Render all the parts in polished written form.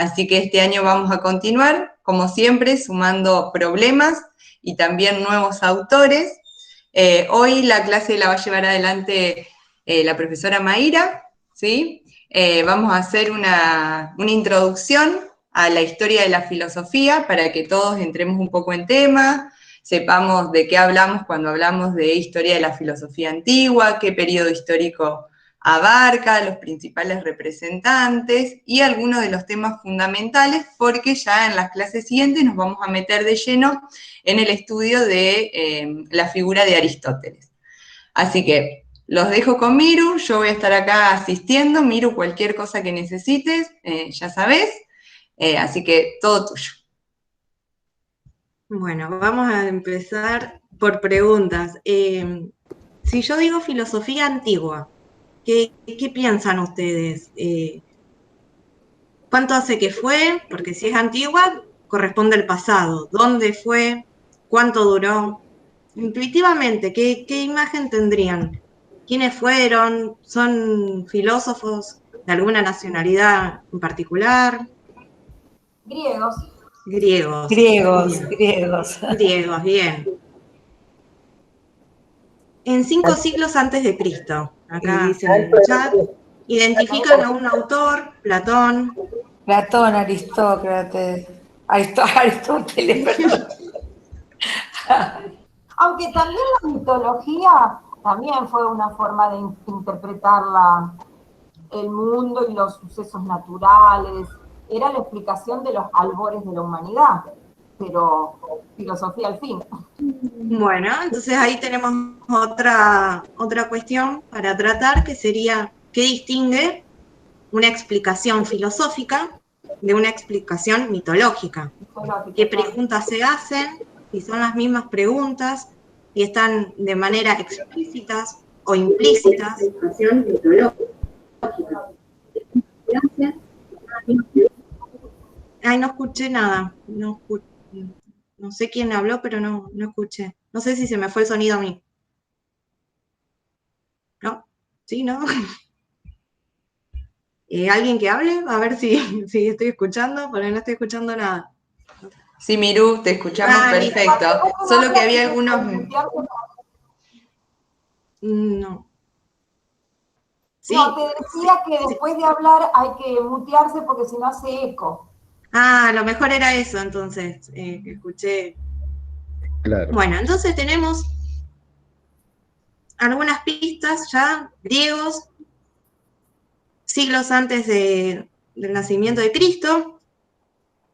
Así que este año vamos a continuar, como siempre, sumando problemas y también nuevos autores. Hoy la clase la va a llevar adelante la profesora Mayra, ¿sí? Vamos a hacer una introducción a la historia de la filosofía para que todos entremos un poco en tema, sepamos de qué hablamos cuando hablamos de historia de la filosofía antigua, qué periodo histórico abarca, los principales representantes y algunos de los temas fundamentales, porque ya en las clases siguientes nos vamos a meter de lleno en el estudio de la figura de Aristóteles. Así que los dejo con Miru, yo voy a estar acá asistiendo. Miru, cualquier cosa que necesites, ya sabés, así que todo tuyo. Bueno, vamos a empezar por preguntas. Si yo digo filosofía antigua, ¿qué piensan ustedes? ¿Cuánto hace que fue? Porque si es antigua, corresponde al pasado. ¿Dónde fue? ¿Cuánto duró? Intuitivamente, ¿qué imagen tendrían? ¿Quiénes fueron? ¿Son filósofos de alguna nacionalidad en particular? Griegos. Griegos. Griegos, Bien. griegos. Griegos, bien. En 5 siglos antes de Cristo. Acá dicen en el chat. Identifican a un autor, Platón. Platón, Aristóteles, perdón. Aunque también la mitología también fue una forma de interpretar el mundo y los sucesos naturales. Era la explicación de los albores de la humanidad, pero filosofía al fin. Bueno, entonces ahí tenemos otra cuestión para tratar, que sería qué distingue una explicación filosófica de una explicación mitológica. ¿Qué preguntas se hacen? Si son las mismas preguntas, si están de manera explícitas o implícitas. Ay, no escuché nada. No sé quién habló, pero no escuché. No sé si se me fue el sonido a mí. ¿No? ¿Sí, no? ¿Alguien que hable? A ver si estoy escuchando, porque no estoy escuchando nada. Sí, Miru, te escuchamos perfecto. Solo que había algunos... No. Sí. No, te decía que después de hablar hay que mutearse porque si no hace eco. Ah, a lo mejor era eso, entonces, que escuché. Claro. Bueno, entonces tenemos algunas pistas ya, griegos, siglos antes del nacimiento de Cristo.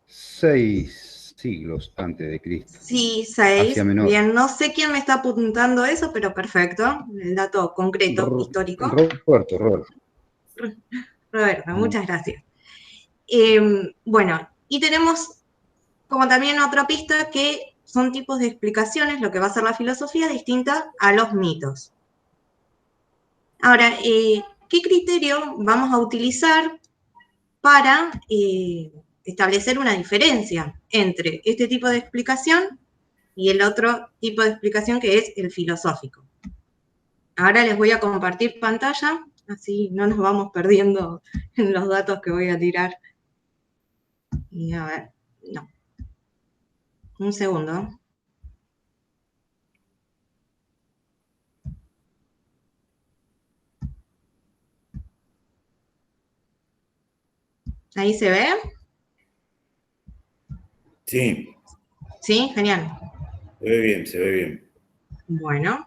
6 siglos antes de Cristo. Sí, 6. Asia Menor. Bien, no sé quién me está apuntando eso, pero perfecto. El dato concreto, histórico. Roberto. Roberto, muchas gracias. Bueno, y tenemos como también otra pista que son tipos de explicaciones, lo que va a ser la filosofía, distinta a los mitos. Ahora, ¿qué criterio vamos a utilizar para establecer una diferencia entre este tipo de explicación y el otro tipo de explicación que es el filosófico? Ahora les voy a compartir pantalla, así no nos vamos perdiendo en los datos que voy a tirar. Y a ver, no. Un segundo. ¿Ahí se ve? Sí. Sí, genial. Se ve bien. Bueno.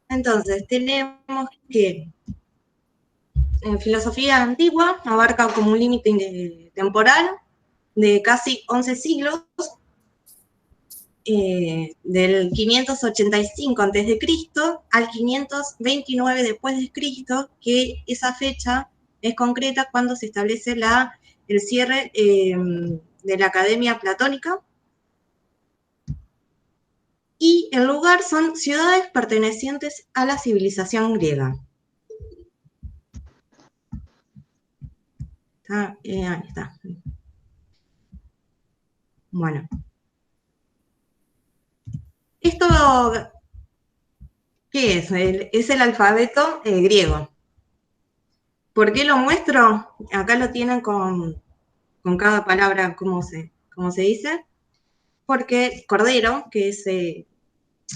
Entonces, tenemos que en filosofía antigua abarca como un límite temporal de casi 11 siglos, del 585 a.C. al 529 después de Cristo, que esa fecha es concreta cuando se establece el cierre de la Academia Platónica. Y el lugar son ciudades pertenecientes a la civilización griega. Ahí está. Bueno. Esto, ¿qué es? Es el alfabeto griego. ¿Por qué lo muestro? Acá lo tienen con cada palabra, cómo se dice. Porque Cordero, que es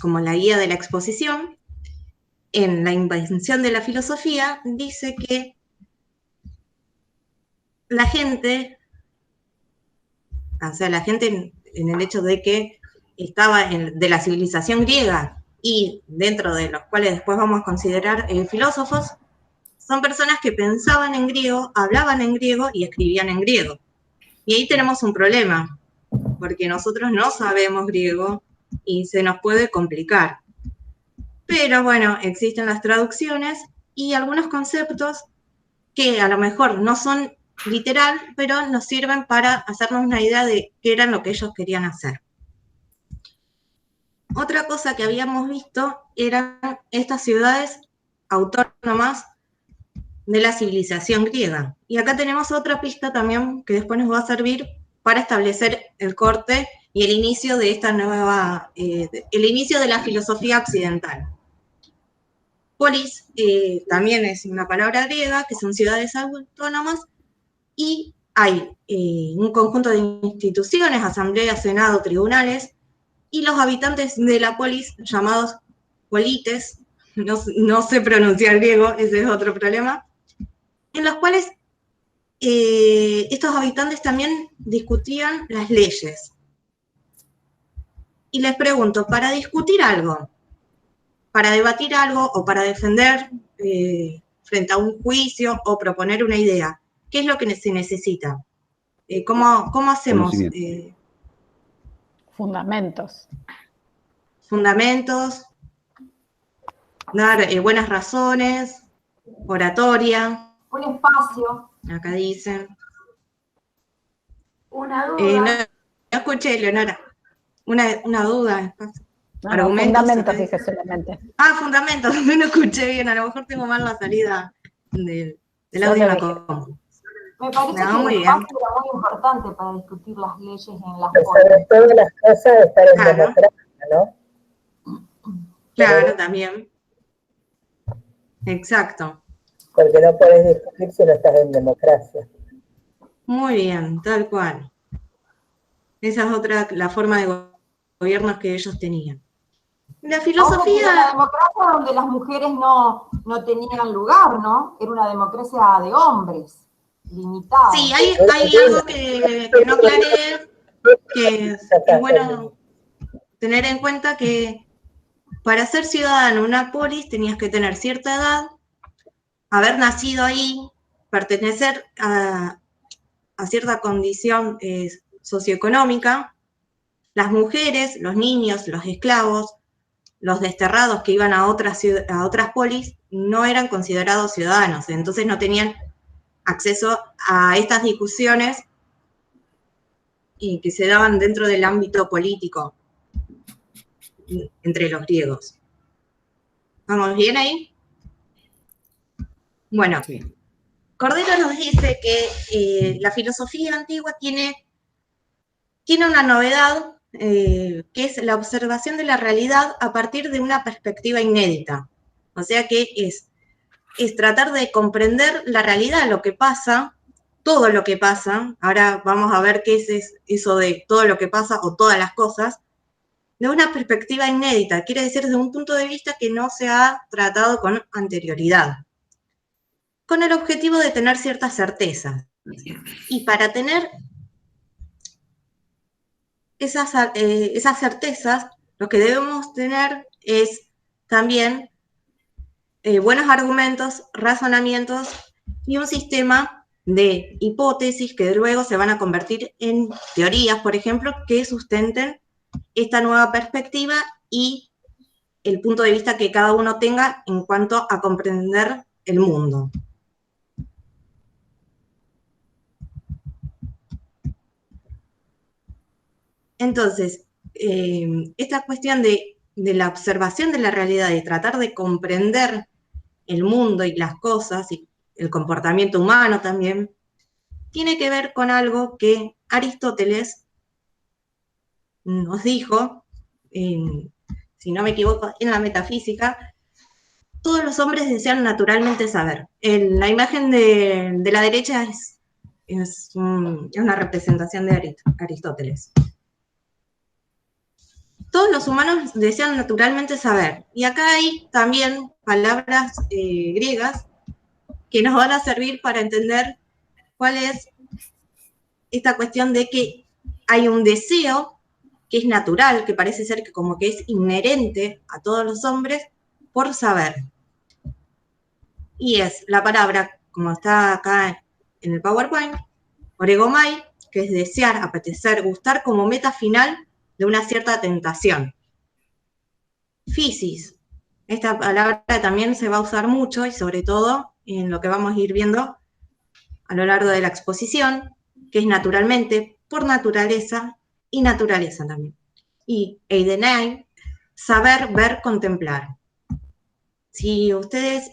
como la guía de la exposición, en La invención de la filosofía, dice que la gente, o sea, la gente en el hecho de que estaba de la civilización griega y dentro de los cuales después vamos a considerar filósofos, son personas que pensaban en griego, hablaban en griego y escribían en griego. Y ahí tenemos un problema, porque nosotros no sabemos griego y se nos puede complicar. Pero bueno, existen las traducciones y algunos conceptos que a lo mejor no son literal, pero nos sirven para hacernos una idea de qué era lo que ellos querían hacer. Otra cosa que habíamos visto eran estas ciudades autónomas de la civilización griega. Y acá tenemos otra pista también que después nos va a servir para establecer el corte y el inicio de esta nueva, el inicio de la filosofía occidental. Polis también es una palabra griega, que son ciudades autónomas, y hay un conjunto de instituciones, asambleas, senado, tribunales, y los habitantes de la polis, llamados polites, no sé pronunciar griego, ese es otro problema, en los cuales estos habitantes también discutían las leyes. Y les pregunto, para discutir algo, para debatir algo o para defender frente a un juicio o proponer una idea, ¿qué es lo que se necesita? ¿Cómo hacemos? Fundamentos. Fundamentos, dar buenas razones, oratoria. Un espacio. Acá dicen. Una duda. No escuché, Leonora. Una duda. No, Argumentos. fundamentos, dije solamente. Ah, fundamentos. No escuché bien. A lo mejor tengo mal la salida del audio en la compu. Me parece que muy el bien. espacio era muy importante para discutir las leyes en las Sobre todas las cosas estar en democracia, ¿no? Claro, también. Exacto. Porque no podés discutir si no estás en democracia. Muy bien, tal cual. Esa es otra, la forma de gobiernos que ellos tenían. La filosofía... Era una democracia donde las mujeres no tenían lugar, ¿no? Era una democracia de hombres, limitada. Sí, hay algo que no aclaré, que es bueno tener en cuenta que para ser ciudadano en una polis tenías que tener cierta edad, haber nacido ahí, pertenecer a cierta condición socioeconómica. Las mujeres, los niños, los esclavos, los desterrados que iban a otras polis no eran considerados ciudadanos, entonces no tenían acceso a estas discusiones que se daban dentro del ámbito político entre los griegos. ¿Vamos bien ahí? Bueno, sí. Cordero nos dice que la filosofía antigua tiene una novedad, que es la observación de la realidad a partir de una perspectiva inédita. O sea que es tratar de comprender la realidad, lo que pasa, todo lo que pasa. Ahora vamos a ver qué es eso de todo lo que pasa o todas las cosas, de una perspectiva inédita, quiere decir desde un punto de vista que no se ha tratado con anterioridad, con el objetivo de tener ciertas certezas. Y para tener esas certezas, lo que debemos tener es también buenos argumentos, razonamientos y un sistema de hipótesis que luego se van a convertir en teorías, por ejemplo, que sustenten esta nueva perspectiva y el punto de vista que cada uno tenga en cuanto a comprender el mundo. Entonces, esta cuestión de la observación de la realidad, de tratar de comprender el mundo y las cosas, y el comportamiento humano también, tiene que ver con algo que Aristóteles nos dijo, si no me equivoco, en la Metafísica, todos los hombres desean naturalmente saber. La imagen de la derecha es una representación de Aristóteles. Todos los humanos desean naturalmente saber. Y acá hay también palabras griegas que nos van a servir para entender cuál es esta cuestión de que hay un deseo que es natural, que parece ser que como que es inherente a todos los hombres por saber. Y es la palabra, como está acá en el PowerPoint, oregomai, que es desear, apetecer, gustar como meta final de una cierta tentación. Physis, esta palabra también se va a usar mucho y sobre todo en lo que vamos a ir viendo a lo largo de la exposición, que es naturalmente, por naturaleza y naturaleza también. Y eidenai, saber, ver, contemplar. Si ustedes,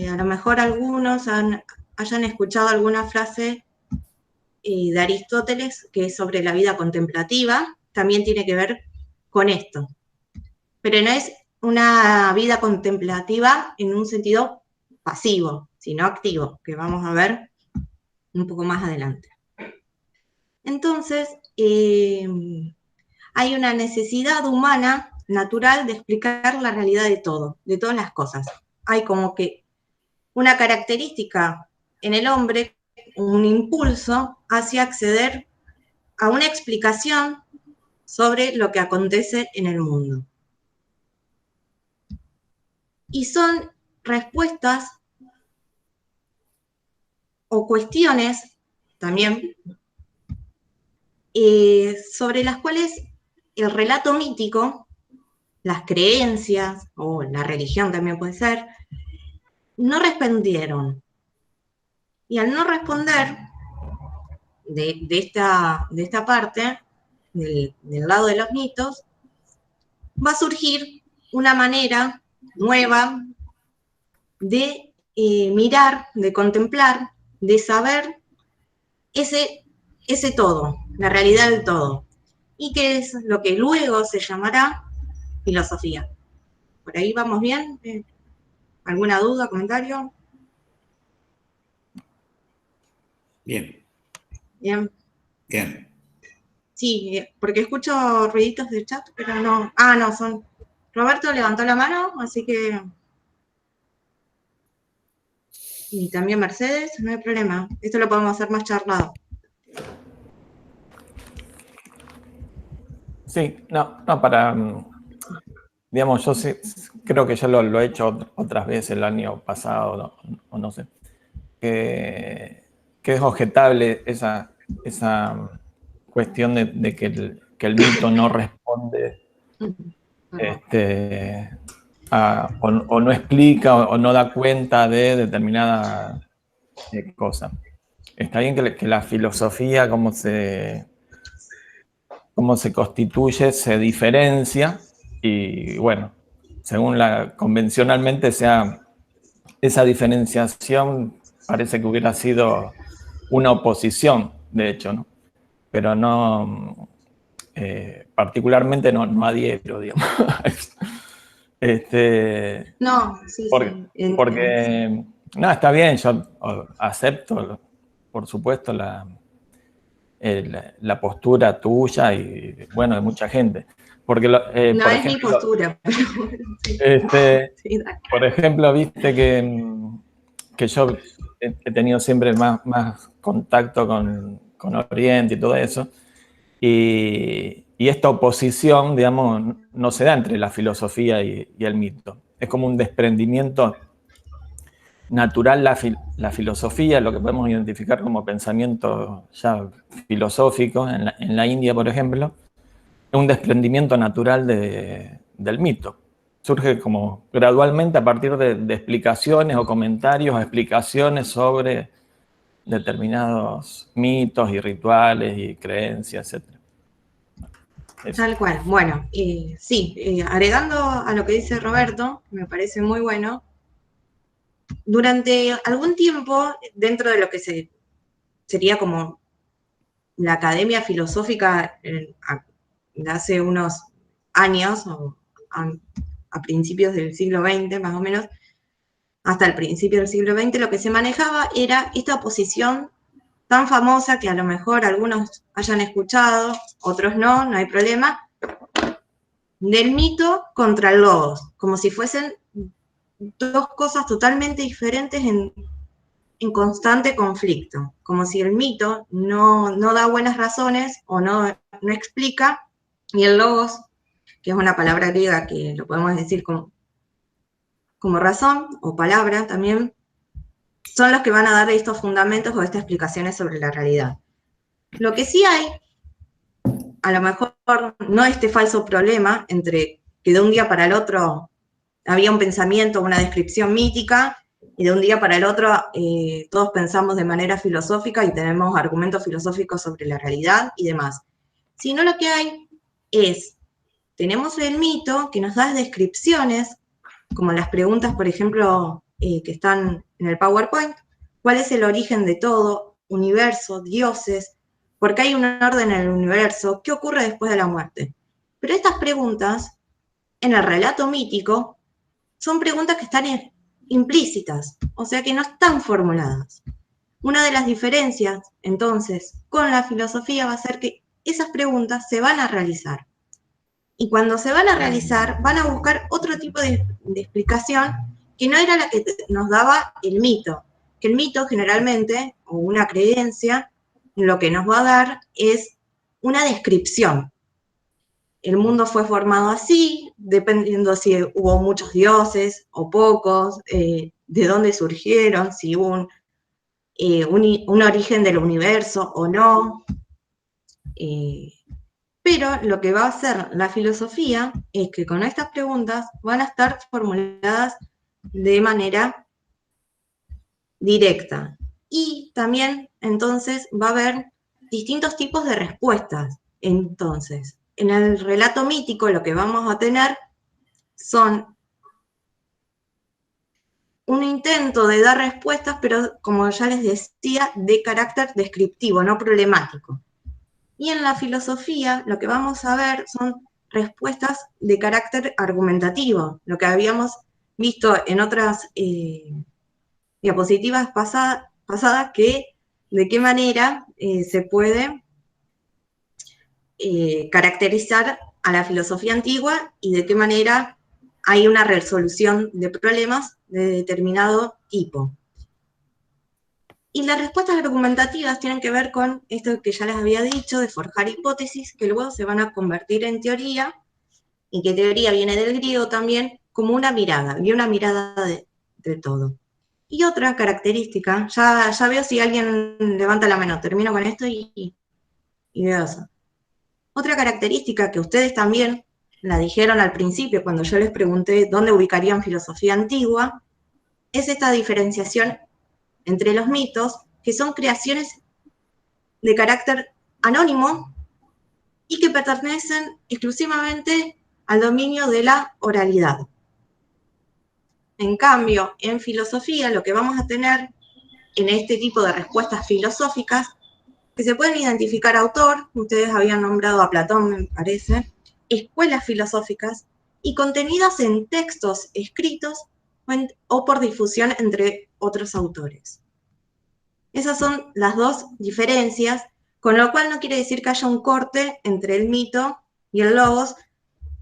a lo mejor algunos hayan escuchado alguna frase de Aristóteles que es sobre la vida contemplativa, también tiene que ver con esto. Pero no es una vida contemplativa en un sentido pasivo, sino activo, que vamos a ver un poco más adelante. Entonces, hay una necesidad humana natural de explicar la realidad de todo, de todas las cosas. Hay como que una característica en el hombre, un impulso hacia acceder a una explicación sobre lo que acontece en el mundo. Y son respuestas o cuestiones también sobre las cuales el relato mítico, las creencias o la religión también puede ser, no respondieron. Y al no responder de esta parte, del lado de los mitos, va a surgir una manera nueva de mirar, de contemplar, de saber ese todo, la realidad del todo, y que es lo que luego se llamará filosofía. ¿Por ahí vamos bien? ¿Alguna duda, comentario? Bien. Bien. Bien. Sí, porque escucho ruiditos del chat, pero no. Ah, no, son. Roberto levantó la mano, así que. Y también Mercedes, no hay problema. Esto lo podemos hacer más charlado. Sí, no, para. Digamos, yo sí, creo que ya lo he hecho otras veces el año pasado, o no sé. Que es objetable esa cuestión de que el mito no responde o no explica o no da cuenta de determinada cosa. Está bien que la filosofía, como se constituye, se diferencia y bueno, según convencionalmente esa diferenciación parece que hubiera sido una oposición, de hecho, ¿no? Pero no, particularmente no adhiero, digamos. No, sí, sí. Porque, no, está bien, yo acepto, por supuesto, la postura tuya y, bueno, de mucha gente. Porque, no por es ejemplo, mi postura, pero sí. Sí, por ejemplo, viste que yo he tenido siempre más contacto con Oriente y todo eso, y esta oposición, digamos, no se da entre la filosofía y el mito. Es como un desprendimiento natural la filosofía, lo que podemos identificar como pensamiento ya filosófico en la India, por ejemplo, es un desprendimiento natural del mito. Surge como gradualmente a partir de explicaciones o comentarios o explicaciones sobre determinados mitos y rituales y creencias, etc. Tal cual. Bueno, sí, agregando a lo que dice Roberto, me parece muy bueno. Durante algún tiempo, dentro de lo que sería como la academia filosófica de hace unos años, o a principios del siglo XX más o menos, hasta el principio del siglo XX, lo que se manejaba era esta oposición tan famosa que a lo mejor algunos hayan escuchado, otros no, no hay problema, del mito contra el logos, como si fuesen dos cosas totalmente diferentes en constante conflicto, como si el mito no da buenas razones o no explica, y el logos, que es una palabra griega que lo podemos decir como razón o palabra también, son los que van a dar estos fundamentos o estas explicaciones sobre la realidad. Lo que sí hay, a lo mejor no este falso problema entre que de un día para el otro había un pensamiento, una descripción mítica, y de un día para el otro todos pensamos de manera filosófica y tenemos argumentos filosóficos sobre la realidad y demás. Sino lo que hay es, tenemos el mito que nos da descripciones, como las preguntas, por ejemplo, que están en el PowerPoint. ¿Cuál es el origen de todo? Universo, dioses, ¿por qué hay un orden en el universo? ¿Qué ocurre después de la muerte? Pero estas preguntas, en el relato mítico, son preguntas que están implícitas, o sea que no están formuladas. Una de las diferencias, entonces, con la filosofía va a ser que esas preguntas se van a realizar. Y cuando se van a realizar, van a buscar otro tipo de explicación que no era la que nos daba el mito. Que el mito generalmente, o una creencia, lo que nos va a dar es una descripción. El mundo fue formado así, dependiendo si hubo muchos dioses o pocos, de dónde surgieron, si hubo un origen del universo o no. Pero lo que va a hacer la filosofía es que con estas preguntas van a estar formuladas de manera directa. Y también, entonces, va a haber distintos tipos de respuestas. Entonces, en el relato mítico lo que vamos a tener son un intento de dar respuestas, pero como ya les decía, de carácter descriptivo, no problemático. Y en la filosofía lo que vamos a ver son respuestas de carácter argumentativo, lo que habíamos visto en otras diapositivas pasadas, que de qué manera se puede caracterizar a la filosofía antigua y de qué manera hay una resolución de problemas de determinado tipo. Y las respuestas argumentativas tienen que ver con esto que ya les había dicho, de forjar hipótesis, que luego se van a convertir en teoría, y que teoría viene del griego también, como una mirada, y una mirada de todo. Y otra característica, ya veo si alguien levanta la mano, termino con esto y veo eso. Otra característica que ustedes también la dijeron al principio, cuando yo les pregunté dónde ubicarían filosofía antigua, es esta diferenciación entre los mitos, que son creaciones de carácter anónimo y que pertenecen exclusivamente al dominio de la oralidad. En cambio, en filosofía lo que vamos a tener en este tipo de respuestas filosóficas, que se pueden identificar autor, ustedes habían nombrado a Platón, me parece, escuelas filosóficas y contenidas en textos escritos o por difusión entre otros autores. Esas son las dos diferencias, con lo cual no quiere decir que haya un corte entre el mito y el logos,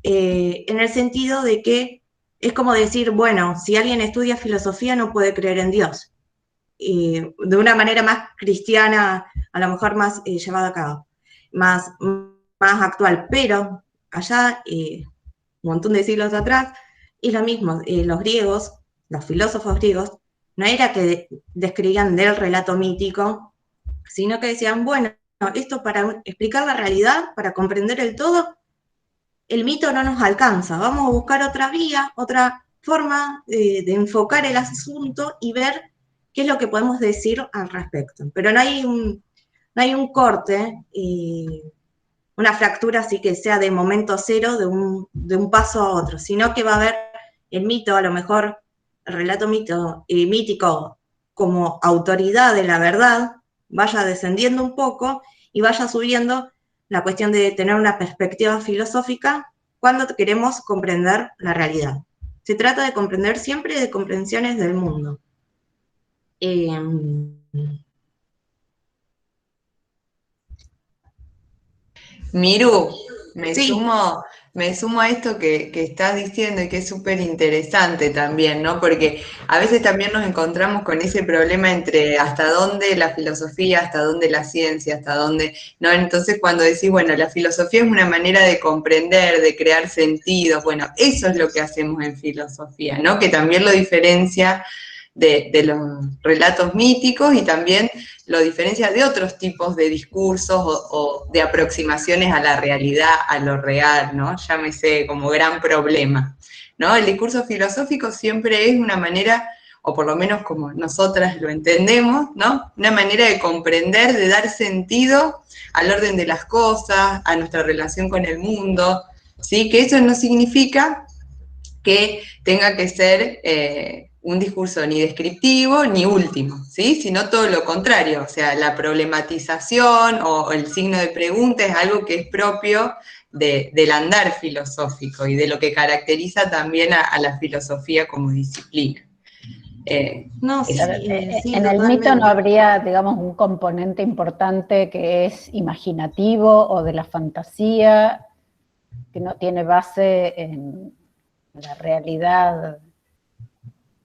en el sentido de que es como decir, bueno, si alguien estudia filosofía no puede creer en Dios. De una manera más cristiana, a lo mejor más llevada a cabo, más actual, pero allá, un montón de siglos atrás, es lo mismo. Los griegos, los filósofos griegos, no era que describían del relato mítico, sino que decían, bueno, esto para explicar la realidad, para comprender el todo, el mito no nos alcanza, vamos a buscar otra vía, otra forma de enfocar el asunto y ver qué es lo que podemos decir al respecto. Pero no hay un corte, una fractura así que sea de momento cero, de un paso a otro, sino que va a haber el mito, a lo mejor el relato mítico como autoridad de la verdad, vaya descendiendo un poco y vaya subiendo la cuestión de tener una perspectiva filosófica cuando queremos comprender la realidad. se trata de comprender siempre de comprensiones del mundo. Miru, Sí. me sumo a esto que estás diciendo y que es súper interesante también, ¿no? Porque a veces también nos encontramos con ese problema entre hasta dónde la filosofía, hasta dónde la ciencia, hasta dónde, ¿no? Entonces cuando decís, bueno, la filosofía es una manera de comprender, de crear sentidos, bueno, eso es lo que hacemos en filosofía, ¿no? Que también lo diferencia de los relatos míticos y también lo diferencia de otros tipos de discursos o de aproximaciones a la realidad, a lo real, ¿no? Llámese como gran problema, ¿no? El discurso filosófico siempre es una manera, o por lo menos como nosotras lo entendemos, ¿no? Una manera de comprender, de dar sentido al orden de las cosas, a nuestra relación con el mundo, ¿sí? Que eso no significa que tenga que ser un discurso ni descriptivo ni último, ¿sí? Sino todo lo contrario, o sea, la problematización o el signo de pregunta es algo que es propio del andar filosófico y de lo que caracteriza también a la filosofía como disciplina. No, sí, sí, En el totalmente. mito no habría, digamos, un componente importante que es imaginativo o de la fantasía, que no tiene base en la realidad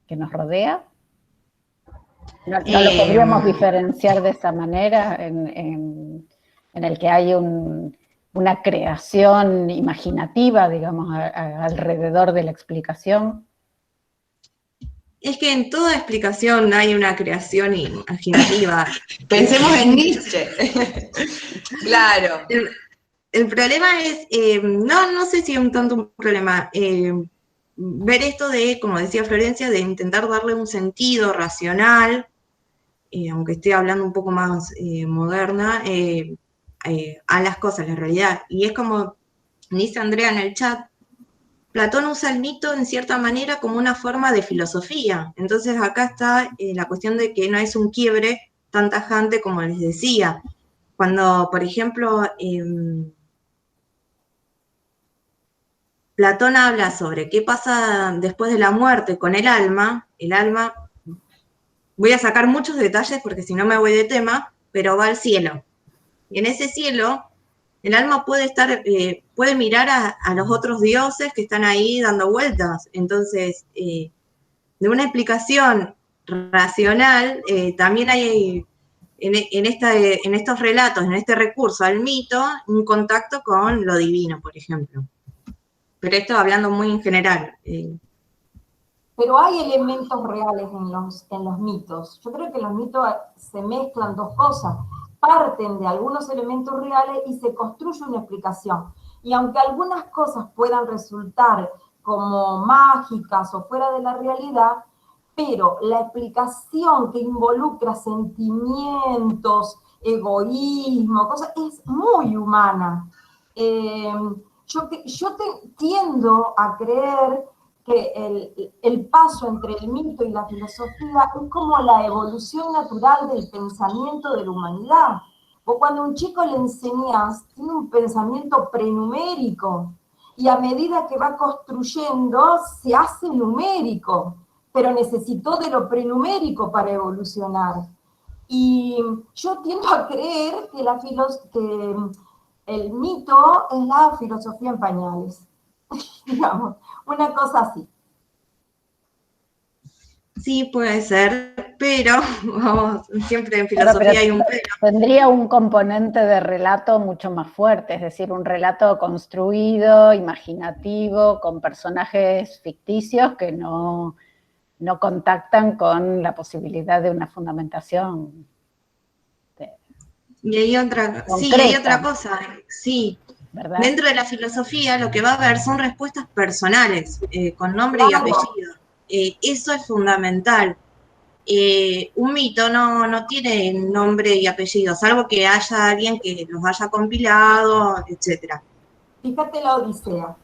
que nos rodea. No lo podríamos diferenciar de esa manera, en el que hay una creación imaginativa, digamos, alrededor de la explicación. Es que en toda explicación hay una creación imaginativa. Pensemos en Nietzsche. Claro. El problema es, no sé si es un tanto un problema, ver esto de, como decía Florencia, de intentar darle un sentido racional, aunque esté hablando un poco más moderna, a las cosas, la realidad. Y es como dice Andrea en el chat, Platón usa el mito en cierta manera como una forma de filosofía. Entonces acá está la cuestión de que no es un quiebre tan tajante como les decía. Cuando, por ejemplo, Platón habla sobre qué pasa después de la muerte con el alma, voy a sacar muchos detalles porque si no me voy de tema, pero va al cielo. Y en ese cielo, el alma puede mirar a los otros dioses que están ahí dando vueltas. Entonces, de una explicación racional, también hay en estos relatos, en este recurso al mito, un contacto con lo divino, por ejemplo. Pero esto hablando muy en general. Pero hay elementos reales en los mitos. Yo creo que los mitos se mezclan dos cosas. Parten de algunos elementos reales y se construye una explicación. Y aunque algunas cosas puedan resultar como mágicas o fuera de la realidad, pero la explicación que involucra sentimientos, egoísmo, cosas, es muy humana. Yo tiendo a creer que el paso entre el mito y la filosofía es como la evolución natural del pensamiento de la humanidad. Vos cuando a un chico le enseñás, tiene un pensamiento prenumérico, y a medida que va construyendo, se hace numérico, pero necesitó de lo prenumérico para evolucionar. Y yo tiendo a creer que el mito es la filosofía en pañales, digamos, una cosa así. Sí, puede ser, pero vamos, siempre en filosofía hay un pero. Tendría un componente de relato mucho más fuerte, es decir, un relato construido, imaginativo, con personajes ficticios que no contactan con la posibilidad de una fundamentación. Y hay otra, sí, hay otra cosa, sí. ¿Verdad? Dentro de la filosofía lo que va a haber son respuestas personales, con nombre y apellido. Eso es fundamental. Un mito no tiene nombre y apellido, salvo que haya alguien que los haya compilado, etc. Fíjate la Odisea.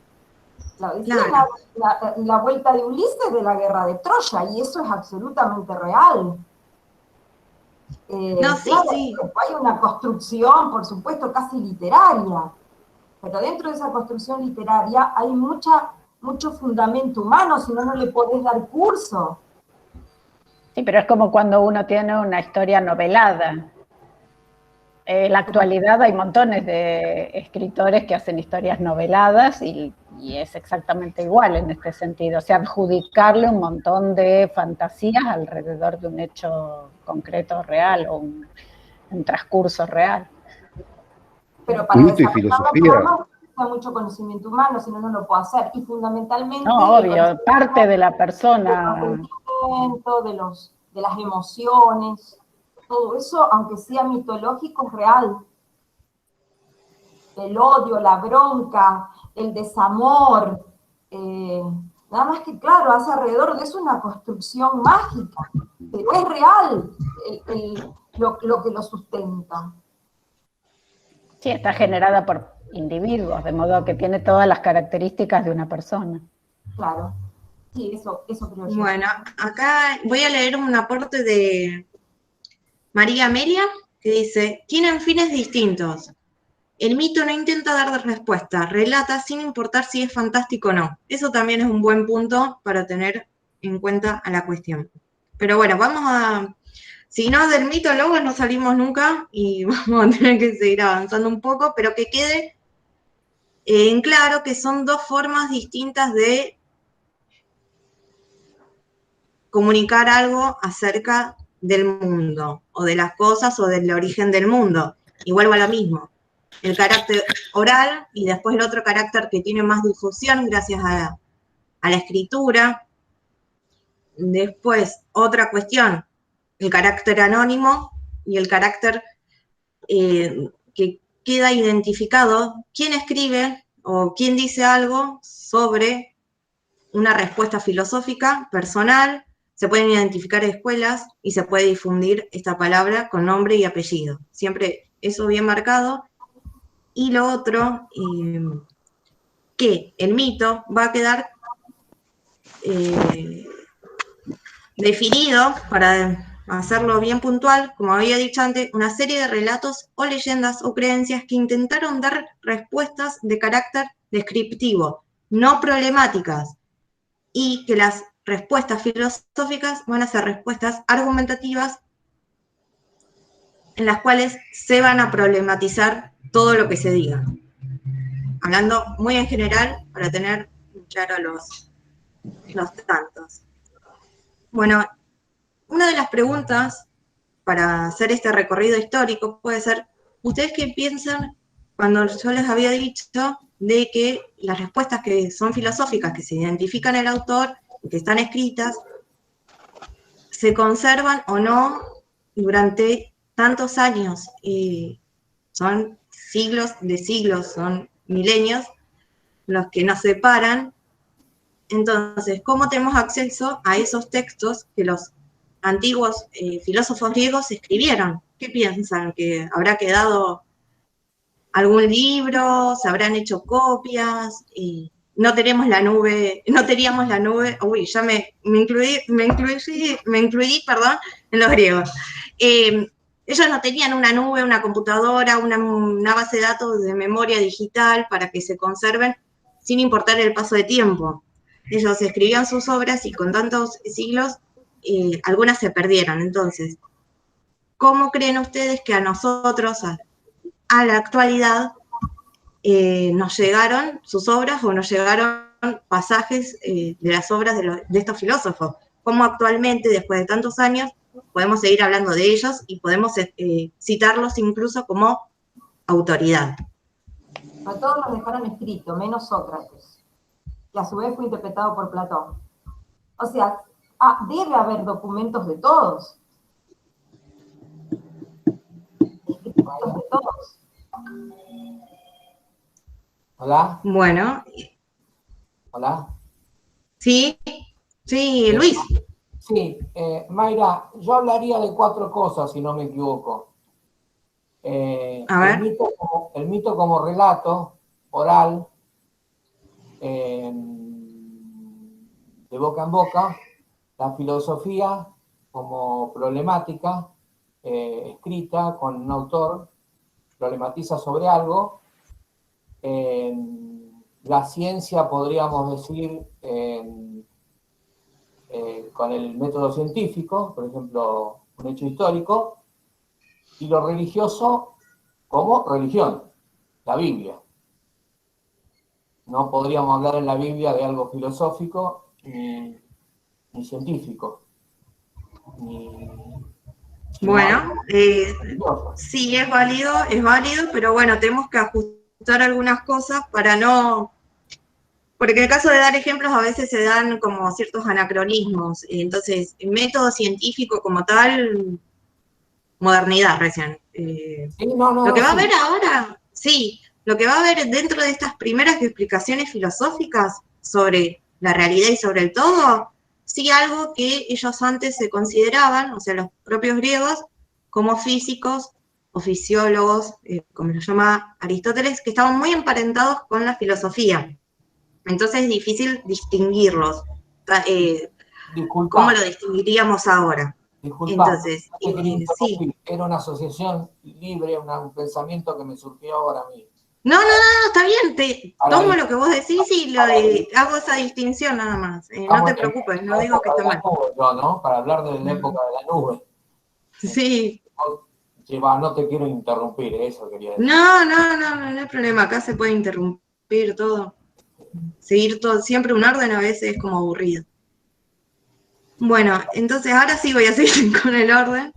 La Odisea Claro. es la vuelta de Ulises de la guerra de Troya, y eso es absolutamente real. No, sí, claro, sí. hay una construcción, por supuesto, casi literaria, pero dentro de esa construcción literaria hay mucha mucho fundamento humano, si no, no le podés dar curso. Sí, pero es como cuando uno tiene una historia novelada. En la actualidad hay montones de escritores que hacen historias noveladas y es exactamente igual en este sentido. O sea, adjudicarle un montón de fantasías alrededor de un hecho concreto real o un transcurso real. Pero para Mito y desarrollar la filosofía. trama necesita mucho conocimiento humano, si no, no lo puedo hacer. Y fundamentalmente... No, obvio, parte de la persona. Del sentimiento, de las emociones, todo eso, aunque sea mitológico, es real. El odio, la bronca, el desamor, nada más que, claro, hace alrededor de eso una construcción mágica, pero es real lo que lo sustenta. Sí, está generada por individuos, de modo que tiene todas las características de una persona. Claro, sí, eso creo yo. Bueno, acá voy a leer un aporte de María Amelia, que dice, tienen fines distintos. El mito no intenta dar respuesta, relata sin importar si es fantástico o no. Eso también es un buen punto para tener en cuenta a la cuestión. Pero bueno, vamos a... Si no, del mito luego no salimos nunca y vamos a tener que seguir avanzando un poco, pero que quede en claro que son dos formas distintas de comunicar algo acerca del mundo, o de las cosas, o del origen del mundo. Y vuelvo a lo mismo. El carácter oral y después el otro carácter que tiene más difusión gracias a la escritura. Después, otra cuestión, el carácter anónimo y el carácter que queda identificado quién escribe o quién dice algo sobre una respuesta filosófica personal. Se pueden identificar escuelas y se puede difundir esta palabra con nombre y apellido. Siempre eso bien marcado. Y lo otro, que el mito va a quedar definido, para hacerlo bien puntual, como había dicho antes, una serie de relatos o leyendas o creencias que intentaron dar respuestas de carácter descriptivo, no problemáticas, y que las respuestas filosóficas van a ser respuestas argumentativas en las cuales se van a problematizar todo lo que se diga. Hablando muy en general para tener claro los tantos. Bueno, una de las preguntas para hacer este recorrido histórico puede ser, ¿ustedes qué piensan cuando yo les había dicho de que las respuestas que son filosóficas, que se identifican el autor, que están escritas, se conservan o no durante tantos años? Son siglos de siglos, son milenios los que nos separan. Entonces, ¿cómo tenemos acceso a esos textos que los antiguos filósofos griegos escribieron? ¿Qué piensan? ¿Que habrá quedado algún libro? ¿Se habrán hecho copias? No tenemos la nube, no teníamos la nube, uy, ya me incluí, perdón, en los griegos. Ellos no tenían una nube, una computadora, una base de datos de memoria digital para que se conserven sin importar el paso de tiempo. Ellos escribían sus obras y con tantos siglos, algunas se perdieron. Entonces, ¿cómo creen ustedes que a nosotros, a la actualidad, nos llegaron sus obras o nos llegaron pasajes de las obras de estos filósofos? ¿Cómo actualmente, después de tantos años, podemos seguir hablando de ellos y podemos citarlos incluso como autoridad? A todos los dejaron escrito, menos Sócrates, que a su vez fue interpretado por Platón. O sea, debe haber documentos de todos. Escritos de todos. Hola. Bueno. Hola. Sí, Luis. Sí, Mayra, yo hablaría de 4 cosas, si no me equivoco. A ver. El mito como relato oral, de boca en boca, la filosofía como problemática, escrita con un autor, problematiza sobre algo, la ciencia, podríamos decir, con el método científico, por ejemplo, un hecho histórico, y lo religioso como religión, la Biblia. No podríamos hablar en la Biblia de algo filosófico ni científico. Bueno, sí, es válido, pero bueno, tenemos que ajustar algunas cosas para no... Porque en el caso de dar ejemplos a veces se dan como ciertos anacronismos, entonces el método científico como tal, modernidad recién. Lo que va a haber ahora, sí, lo que va a haber dentro de estas primeras explicaciones filosóficas sobre la realidad y sobre el todo, sí algo que ellos antes se consideraban, o sea, los propios griegos, como físicos o fisiólogos, como lo llama Aristóteles, que estaban muy emparentados con la filosofía. Entonces es difícil distinguirlos. ¿Cómo lo distinguiríamos ahora? Disculpa, entonces, sí. Era una asociación libre, un pensamiento que me surgió ahora mismo. No, está bien, tomo lo que vos decís y hago esa distinción nada más. No te preocupes, no digo que está mal. ¿No? Para hablar de la época de la nube. Sí. No te quiero interrumpir, eso quería decir. No hay problema, acá se puede interrumpir todo. Seguir todo, siempre un orden a veces es como aburrido. Bueno, entonces ahora sí voy a seguir con el orden.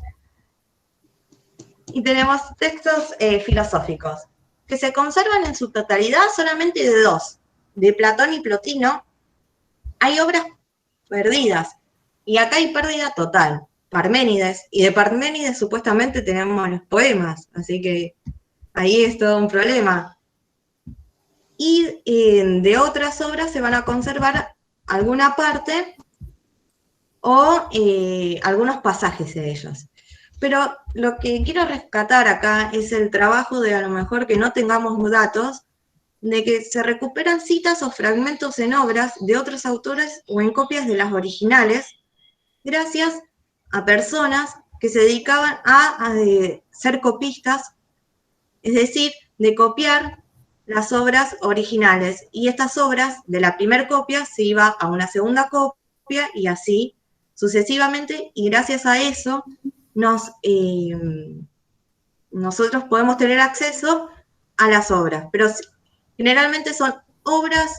Y tenemos textos filosóficos, que se conservan en su totalidad solamente de dos, de Platón y Plotino. Hay obras perdidas, y acá hay pérdida total, Parménides, y de Parménides supuestamente tenemos los poemas, así que ahí es todo un problema. Y de otras obras se van a conservar alguna parte o algunos pasajes de ellos. Pero lo que quiero rescatar acá es el trabajo de a lo mejor que no tengamos datos, de que se recuperan citas o fragmentos en obras de otros autores o en copias de las originales, gracias a personas que se dedicaban a ser copistas, es decir, de copiar las obras originales. Y estas obras de la primera copia se iba a una segunda copia y así sucesivamente, y gracias a eso nosotros podemos tener acceso a las obras, pero generalmente son obras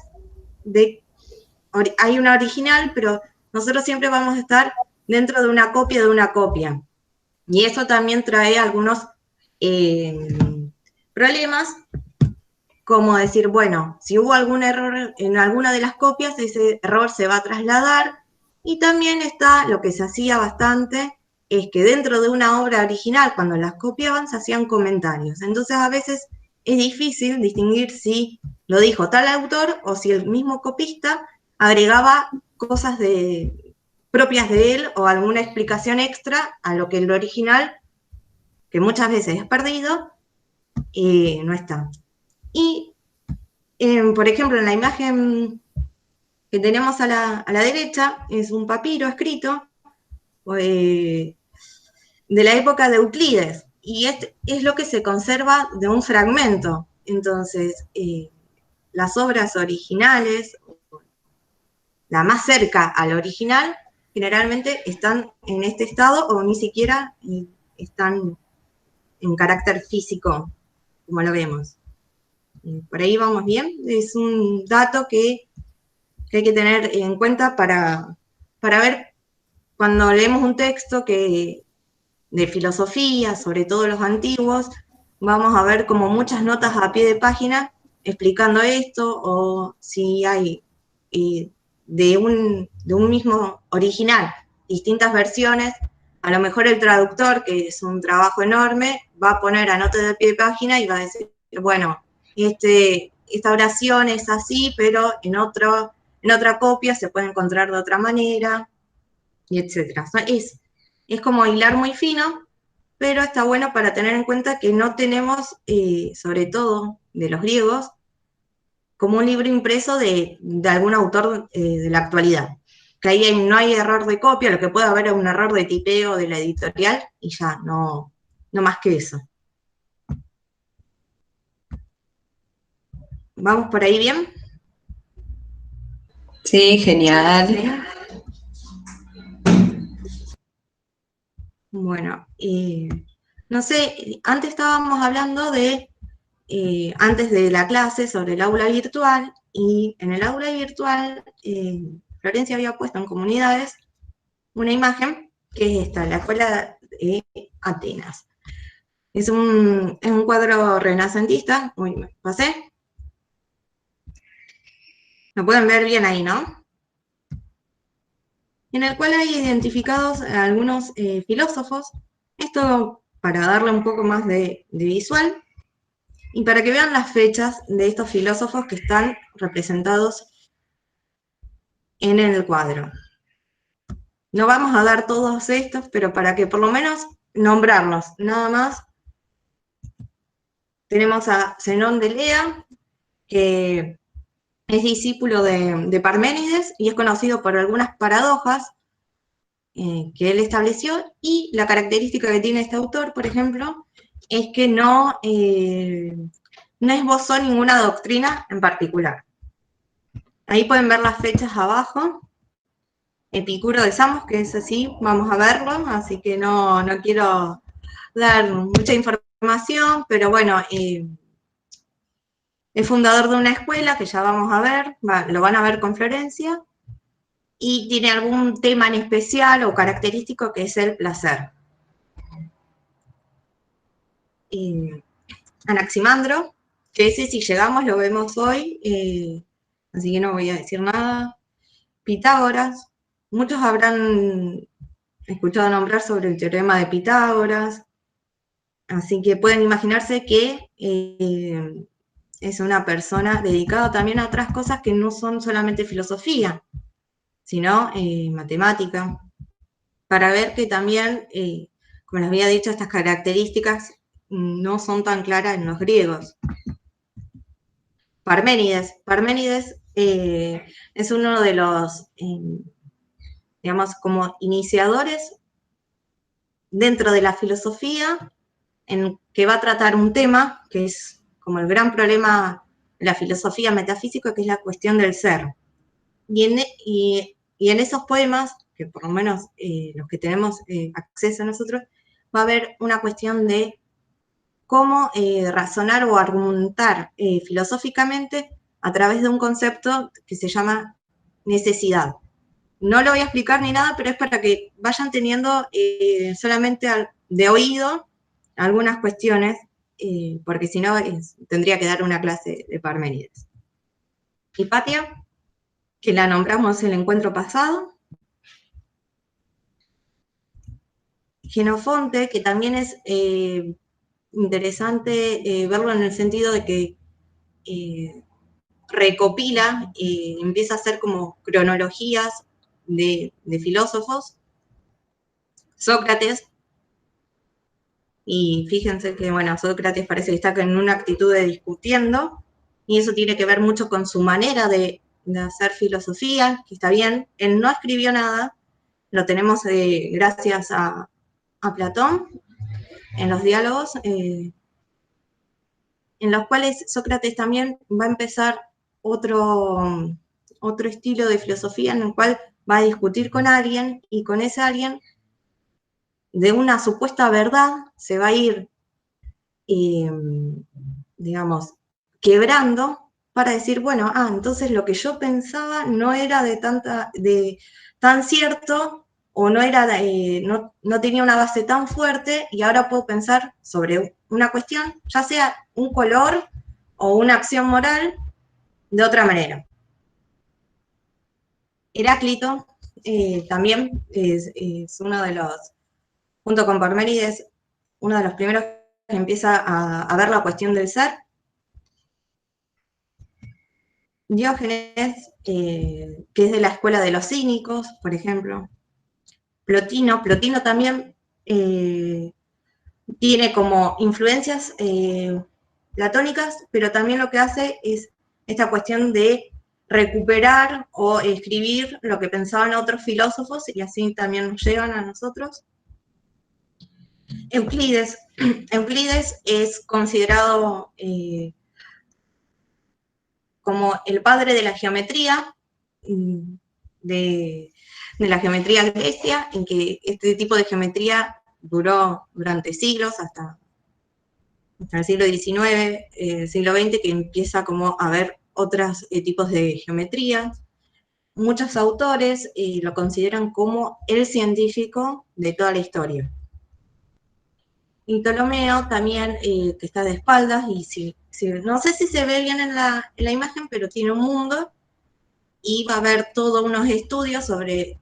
hay una original, pero nosotros siempre vamos a estar dentro de una copia, y eso también trae algunos problemas, como decir, bueno, si hubo algún error en alguna de las copias, ese error se va a trasladar, y también está lo que se hacía bastante, es que dentro de una obra original, cuando las copiaban, se hacían comentarios. Entonces a veces es difícil distinguir si lo dijo tal autor o si el mismo copista agregaba cosas propias de él o alguna explicación extra a lo que el original, que muchas veces es perdido, no está. Y, por ejemplo, en la imagen que tenemos a la derecha, es un papiro escrito de la época de Euclides, y es lo que se conserva de un fragmento. Entonces, las obras originales, la más cerca al original, generalmente están en este estado o ni siquiera están en carácter físico, como lo vemos. Por ahí vamos bien. Es un dato que hay que tener en cuenta para ver cuando leemos un texto de filosofía, sobre todo los antiguos, vamos a ver como muchas notas a pie de página explicando esto, o si hay de un mismo original distintas versiones, a lo mejor el traductor, que es un trabajo enorme, va a poner a notas de pie de página y va a decir, bueno, esta oración es así, pero en otra copia se puede encontrar de otra manera, y etcétera. Es como hilar muy fino, pero está bueno para tener en cuenta que no tenemos, sobre todo de los griegos, como un libro impreso de algún autor de la actualidad. Que ahí no hay error de copia, lo que puede haber es un error de tipeo de la editorial, y ya, no más que eso. ¿Vamos por ahí bien? Sí, genial. Bueno, no sé, antes estábamos hablando de, antes de la clase, sobre el aula virtual, y en el aula virtual, Florencia había puesto en comunidades una imagen, que es esta, la escuela de Atenas. Es un cuadro renacentista, uy, me pasé. Lo pueden ver bien ahí, ¿no? En el cual hay identificados algunos filósofos, esto para darle un poco más de visual, y para que vean las fechas de estos filósofos que están representados en el cuadro. No vamos a dar todos estos, pero para que por lo menos nombrarlos, nada más. Tenemos a Zenón de Elea, que es discípulo de Parménides y es conocido por algunas paradojas que él estableció, y la característica que tiene este autor, por ejemplo, es que no esbozó ninguna doctrina en particular. Ahí pueden ver las fechas abajo. Epicuro de Samos, que es así, vamos a verlo, así que no quiero dar mucha información, pero bueno, es fundador de una escuela que ya vamos a ver, lo van a ver con Florencia, y tiene algún tema en especial o característico que es el placer. Anaximandro, que ese si llegamos lo vemos hoy, así que no voy a decir nada. Pitágoras, muchos habrán escuchado nombrar sobre el teorema de Pitágoras, así que pueden imaginarse que es una persona dedicada también a otras cosas que no son solamente filosofía, sino matemática, para ver que también, como les había dicho, estas características no son tan claras en los griegos. Parménides es uno de los, digamos, como iniciadores dentro de la filosofía, en que va a tratar un tema que es como el gran problema de la filosofía metafísica, que es la cuestión del ser. Y en esos poemas, que por lo menos los que tenemos acceso a nosotros, va a haber una cuestión de cómo razonar o argumentar filosóficamente a través de un concepto que se llama necesidad. No lo voy a explicar ni nada, pero es para que vayan teniendo solamente de oído algunas cuestiones, porque si no tendría que dar una clase de Parménides. Hipatia, que la nombramos el encuentro pasado. Genofonte, que también es interesante verlo en el sentido de que recopila, empieza a hacer como cronologías de filósofos. Sócrates, y fíjense que, bueno, Sócrates parece que está en una actitud de discutiendo, y eso tiene que ver mucho con su manera de hacer filosofía, que está bien. Él no escribió nada, lo tenemos gracias a Platón, en los diálogos, en los cuales Sócrates también va a empezar otro estilo de filosofía en el cual va a discutir con alguien, y con ese alguien, de una supuesta verdad, se va a ir, digamos, quebrando para decir, bueno, entonces lo que yo pensaba no era tan cierto, o no era, no tenía una base tan fuerte, y ahora puedo pensar sobre una cuestión, ya sea un color o una acción moral, de otra manera. Heráclito también es uno de los, junto con Parménides, uno de los primeros que empieza a ver la cuestión del ser. Diógenes, que es de la escuela de los cínicos, por ejemplo. Plotino también tiene como influencias platónicas, pero también lo que hace es esta cuestión de recuperar o escribir lo que pensaban otros filósofos, y así también nos llegan a nosotros. Euclides es considerado como el padre de la geometría, de la geometría grecia, en que este tipo de geometría duró durante siglos, hasta el siglo XIX, siglo XX, que empieza como a haber otros tipos de geometría. Muchos autores lo consideran como el científico de toda la historia. Y Ptolomeo también, que está de espaldas, y no sé si se ve bien en la imagen, pero tiene un mundo, y va a haber todos unos estudios sobre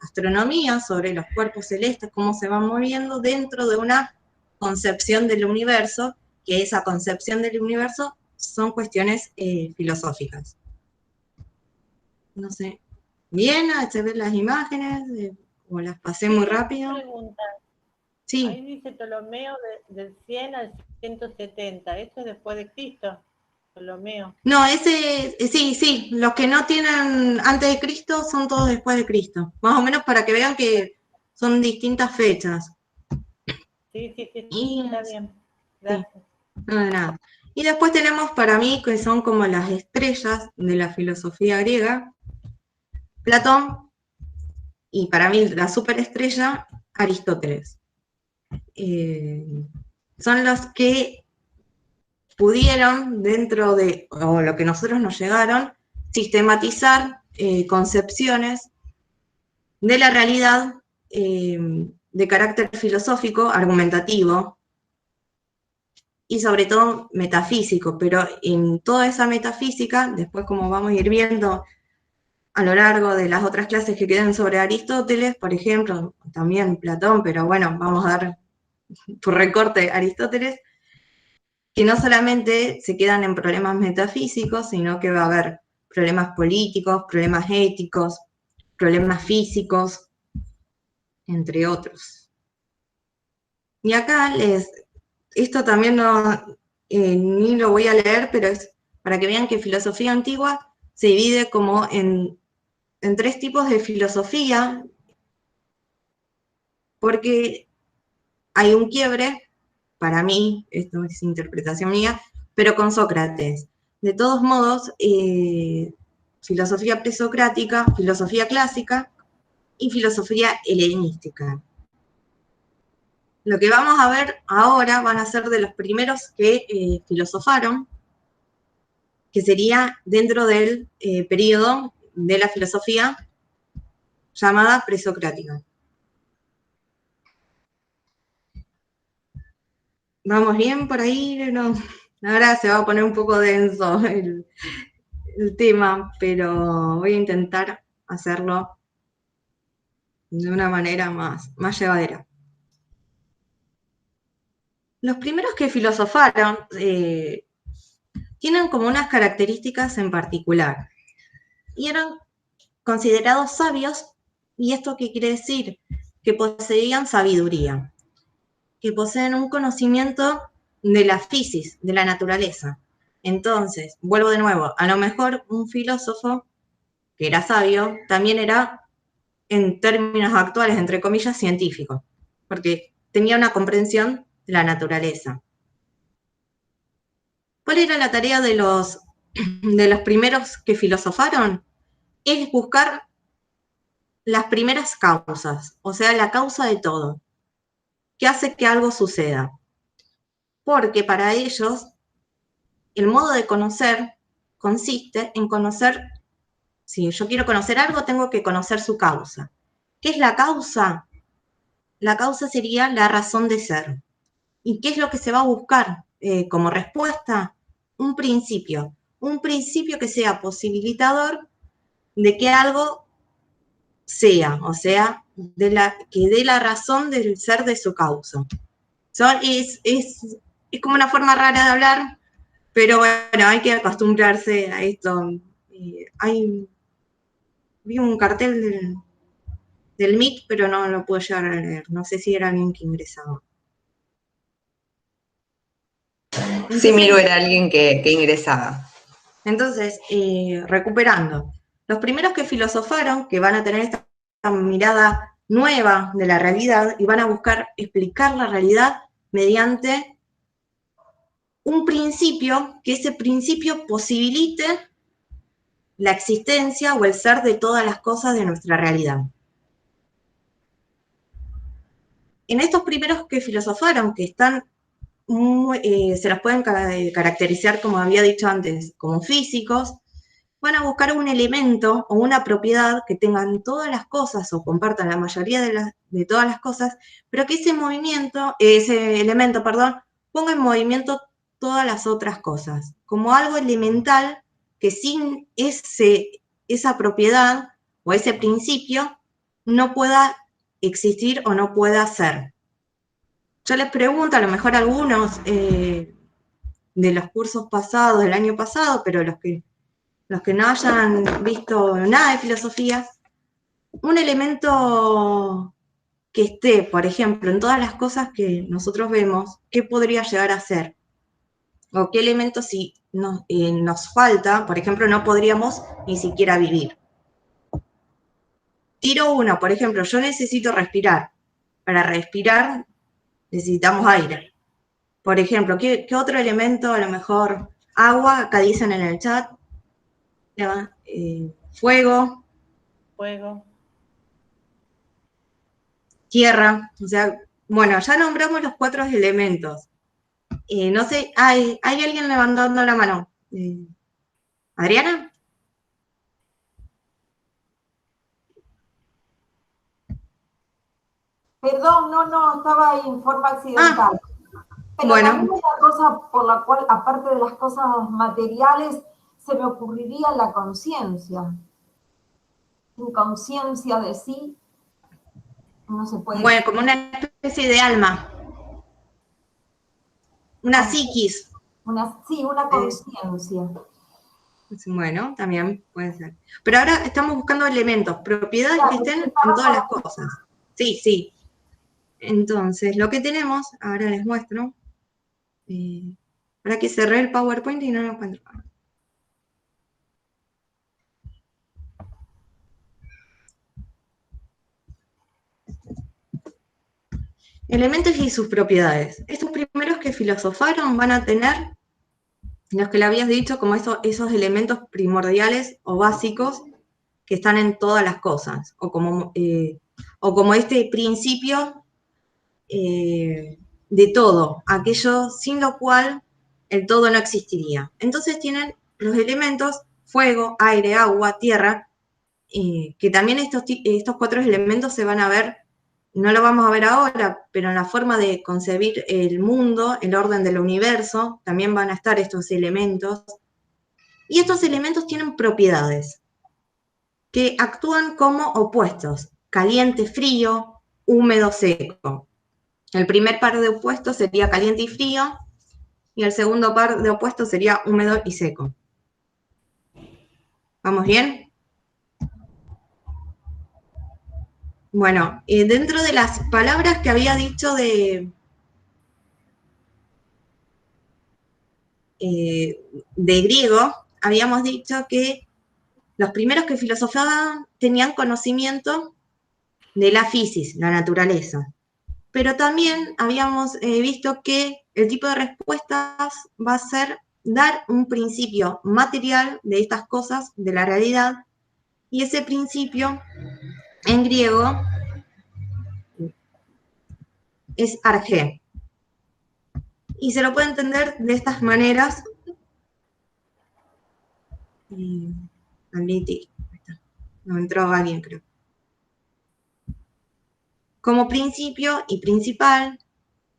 astronomía, sobre los cuerpos celestes, cómo se van moviendo dentro de una concepción del universo, que esa concepción del universo son cuestiones filosóficas. No sé, ¿bien? ¿Se ven las imágenes? ¿O las pasé muy rápido? Pregunta. Sí. Ahí dice Ptolomeo del 100 al 170, ¿eso es después de Cristo? Ptolomeo. No, sí, los que no tienen antes de Cristo son todos después de Cristo. Más o menos para que vean que son distintas fechas. Sí, está bien. Gracias. Sí, no de nada. Y después tenemos para mí que son como las estrellas de la filosofía griega, Platón, y para mí la superestrella, Aristóteles. Son los que pudieron, dentro de, o lo que nosotros nos llegaron, sistematizar concepciones de la realidad de carácter filosófico, argumentativo, y sobre todo metafísico, pero en toda esa metafísica, después como vamos a ir viendo a lo largo de las otras clases que quedan sobre Aristóteles, por ejemplo, también Platón, pero bueno, vamos a dar por recorte Aristóteles, que no solamente se quedan en problemas metafísicos, sino que va a haber problemas políticos, problemas éticos, problemas físicos, entre otros. Y acá esto también ni lo voy a leer, pero es para que vean que filosofía antigua se divide como en 3 tipos de filosofía, porque hay un quiebre, para mí, esto es interpretación mía, pero con Sócrates. De todos modos, filosofía presocrática, filosofía clásica y filosofía helenística. Lo que vamos a ver ahora van a ser de los primeros que filosofaron, que sería dentro del periodo de la filosofía llamada presocrática. ¿Vamos bien por ahí? No. Ahora se va a poner un poco denso el tema, pero voy a intentar hacerlo de una manera más llevadera. Los primeros que filosofaron tienen como unas características en particular, y eran considerados sabios, y esto qué quiere decir, que poseían sabiduría, que poseen un conocimiento de la física, de la naturaleza. Entonces, vuelvo de nuevo, a lo mejor un filósofo que era sabio, también era, en términos actuales, entre comillas, científico, porque tenía una comprensión de la naturaleza. ¿Cuál era la tarea de los primeros que filosofaron? Es buscar las primeras causas, o sea, la causa de todo, que hace que algo suceda. Porque para ellos, el modo de conocer consiste en conocer, si yo quiero conocer algo, tengo que conocer su causa. ¿Qué es la causa? La causa sería la razón de ser. ¿Y qué es lo que se va a buscar como respuesta? Un principio que sea posibilitador de que algo sea, o sea, que dé la razón del ser de su causa. Es como una forma rara de hablar, pero bueno, hay que acostumbrarse a esto. Vi un cartel del MIT, pero no lo puedo llegar a leer. No sé si era alguien que ingresaba. Sí, Miru era alguien que ingresaba. Entonces, recuperando, los primeros que filosofaron, que van a tener esta mirada nueva de la realidad y van a buscar explicar la realidad mediante un principio, que ese principio posibilite la existencia o el ser de todas las cosas de nuestra realidad. En estos primeros que filosofaron, que están se los pueden caracterizar, como había dicho antes, como físicos, van a buscar un elemento o una propiedad que tengan todas las cosas o compartan la mayoría de todas las cosas, pero que ese elemento, ponga en movimiento todas las otras cosas, como algo elemental que sin esa propiedad o ese principio no pueda existir o no pueda ser. Yo les pregunto, a lo mejor algunos de los cursos pasados, del año pasado, pero los que no hayan visto nada de filosofía, un elemento que esté, por ejemplo, en todas las cosas que nosotros vemos, ¿qué podría llegar a ser? O qué elemento si nos falta, por ejemplo, no podríamos ni siquiera vivir. Tiro uno, por ejemplo, yo necesito respirar. Para respirar necesitamos aire. Por ejemplo, ¿qué otro elemento? A lo mejor agua, acá dicen en el chat. Fuego. Fuego. Tierra. O sea, bueno, ya nombramos los 4 elementos. No sé, ¿hay alguien levantando la mano? ¿Adriana? Perdón, no, estaba en forma accidental. Pero bueno. también una cosa por la cual, aparte de las cosas materiales, se me ocurriría la conciencia. Inconsciencia de sí, no se puede... Bueno, como una especie de alma. Una psiquis. Sí, una conciencia. Bueno, también puede ser. Pero ahora estamos buscando elementos, propiedades que estén en todas las cosas. Sí. Entonces, lo que tenemos, ahora les muestro. Ahora que cerré el PowerPoint y no lo encuentro. Elementos y sus propiedades. Estos primeros que filosofaron van a tener, los que le habías dicho, como esos elementos primordiales o básicos que están en todas las cosas, o como este principio de todo, aquello sin lo cual el todo no existiría. Entonces tienen los elementos fuego, aire, agua, tierra, que también estos 4 elementos se van a ver, no lo vamos a ver ahora, pero en la forma de concebir el mundo, el orden del universo, también van a estar estos elementos. Y estos elementos tienen propiedades que actúan como opuestos, caliente, frío, húmedo, seco. El primer par de opuestos sería caliente y frío, y el segundo par de opuestos sería húmedo y seco. ¿Vamos bien? Bueno, dentro de las palabras que había dicho de griego, habíamos dicho que los primeros que filosofaban tenían conocimiento de la physis, la naturaleza. Pero también habíamos visto que el tipo de respuestas va a ser dar un principio material de estas cosas, de la realidad, y ese principio en griego es argé. Y se lo puede entender de estas maneras. No entró alguien, creo. Como principio y principal,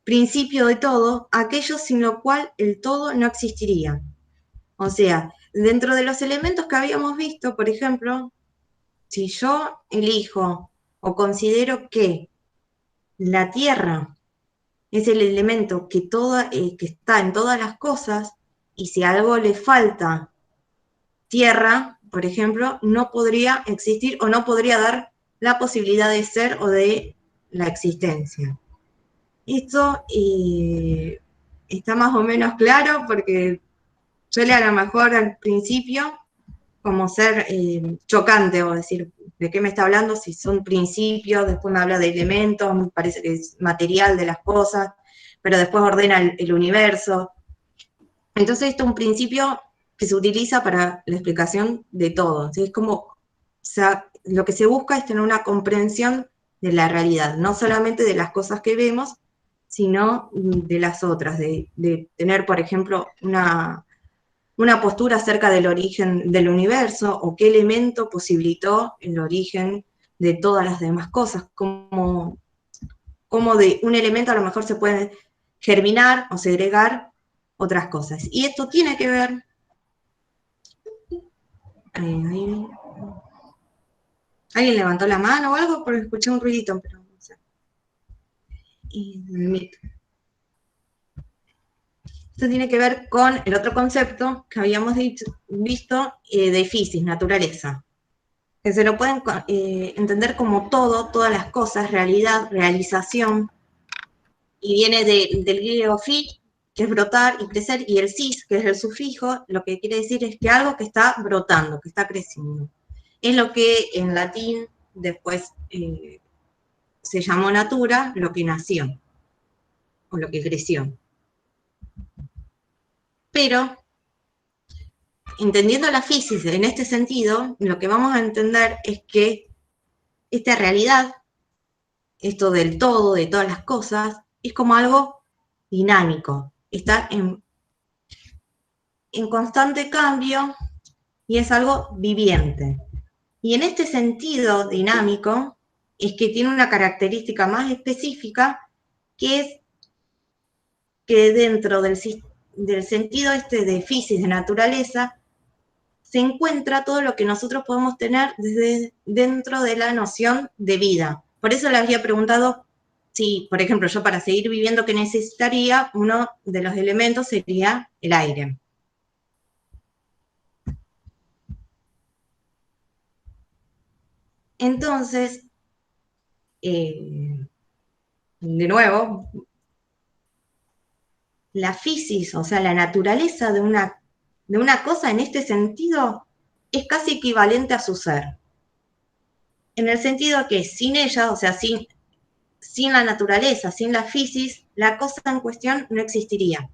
principio de todo, aquello sin lo cual el todo no existiría. O sea, dentro de los elementos que habíamos visto, por ejemplo, si yo elijo o considero que la tierra es el elemento que está en todas las cosas, y si a algo le falta tierra, por ejemplo, no podría existir o no podría dar la posibilidad de ser o de la existencia. Esto está más o menos claro porque suele a lo mejor al principio como ser chocante, o decir, ¿de qué me está hablando? Si son principios, después me habla de elementos, me parece que es material de las cosas, pero después ordena el universo. Entonces esto es un principio que se utiliza para la explicación de todo. ¿Sí? Es como, o sea, lo que se busca es tener una comprensión de la realidad, no solamente de las cosas que vemos, sino de las otras, de tener, por ejemplo, una postura acerca del origen del universo, o qué elemento posibilitó el origen de todas las demás cosas, cómo de un elemento a lo mejor se puede germinar o segregar otras cosas. Y esto tiene que ver... ¿Alguien levantó la mano o algo? Porque escuché un ruidito, pero no sé. Esto tiene que ver con el otro concepto que habíamos visto de física, naturaleza. Que se lo pueden entender como todo, todas las cosas, realidad, realización, y viene del griego phi, que es brotar y crecer, y el sis, que es el sufijo, lo que quiere decir es que algo que está brotando, que está creciendo. Es lo que en latín después se llamó natura, lo que nació, o lo que creció. Pero, entendiendo la física en este sentido, lo que vamos a entender es que esta realidad, esto del todo, de todas las cosas, es como algo dinámico, está en constante cambio y es algo viviente. Y en este sentido dinámico es que tiene una característica más específica, que es que dentro del sentido de física, de naturaleza, se encuentra todo lo que nosotros podemos tener desde dentro de la noción de vida. Por eso le había preguntado si, por ejemplo, yo para seguir viviendo, ¿qué necesitaría? Uno de los elementos sería el aire. Entonces, de nuevo, la física, o sea, la naturaleza de una cosa en este sentido es casi equivalente a su ser. En el sentido que sin ella, o sea, sin la naturaleza, sin la física, la cosa en cuestión no existiría.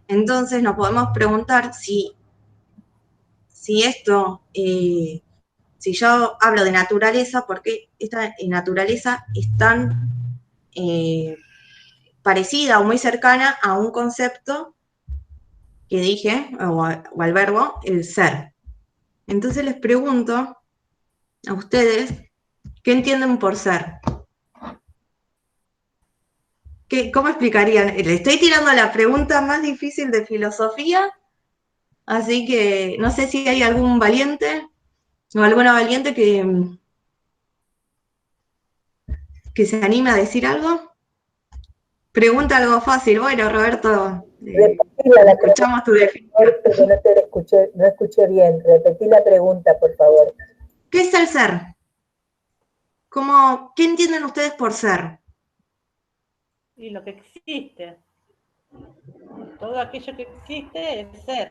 Entonces nos podemos preguntar si esto, si yo hablo de naturaleza, ¿por qué esta naturaleza es tan parecida o muy cercana a un concepto que dije, o al verbo, el ser? Entonces les pregunto a ustedes, ¿qué entienden por ser? ¿Cómo explicarían? Le estoy tirando la pregunta más difícil de filosofía, así que no sé si hay algún valiente o alguna valiente que se anime a decir algo. Pregunta algo fácil. Bueno, Roberto, escuchamos tu definición. No escuché bien. Repetí la pregunta, por favor. ¿Qué es el ser? ¿Qué entienden ustedes por ser? Y lo que existe. Todo aquello que existe es ser.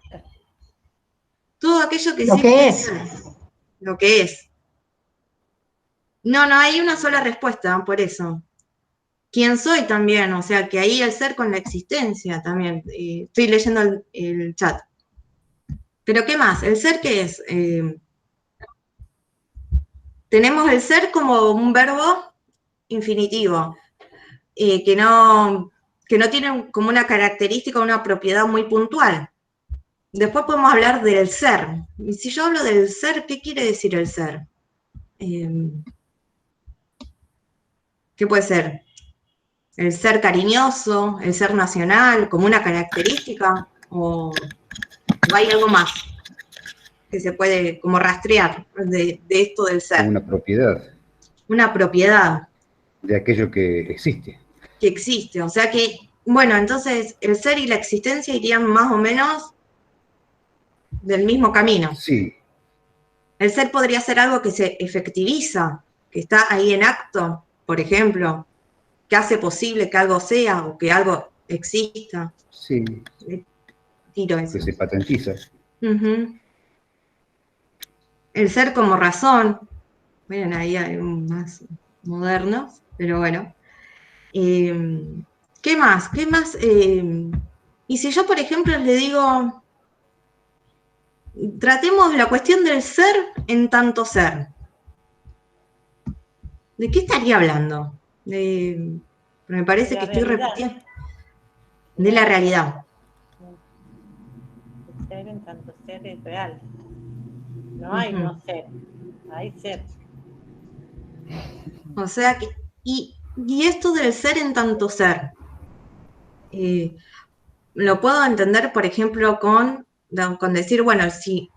Todo aquello que existe es lo que es. No hay una sola respuesta por eso. ¿Quién soy también? O sea, que ahí el ser con la existencia también. Estoy leyendo el chat. Pero ¿qué más? ¿El ser qué es? Tenemos el ser como un verbo infinitivo, que no tiene como una característica, una propiedad muy puntual. Después podemos hablar del ser. Y si yo hablo del ser, ¿qué quiere decir el ser? ¿Qué puede ser? ¿El ser cariñoso? ¿El ser nacional? ¿Como una característica? ¿O hay algo más que se puede como rastrear de esto del ser? Una propiedad. Una propiedad. De aquello que existe. Que existe. O sea que, bueno, entonces el ser y la existencia irían más o menos del mismo camino. Sí. El ser podría ser algo que se efectiviza, que está ahí en acto, por ejemplo, que hace posible que algo sea o que algo exista. Sí. Tiro eso. Que se patentiza. El ser como razón. Miren, ahí hay más modernos, pero bueno. ¿Qué más? ¿Qué más? Y si yo, por ejemplo, le digo, tratemos la cuestión del ser en tanto ser. ¿De qué estaría hablando? Me parece que estoy repitiendo. De la realidad. El ser en tanto ser es real. No hay no ser, hay ser. O sea que, y esto del ser en tanto ser, lo puedo entender, por ejemplo, con decir, bueno, si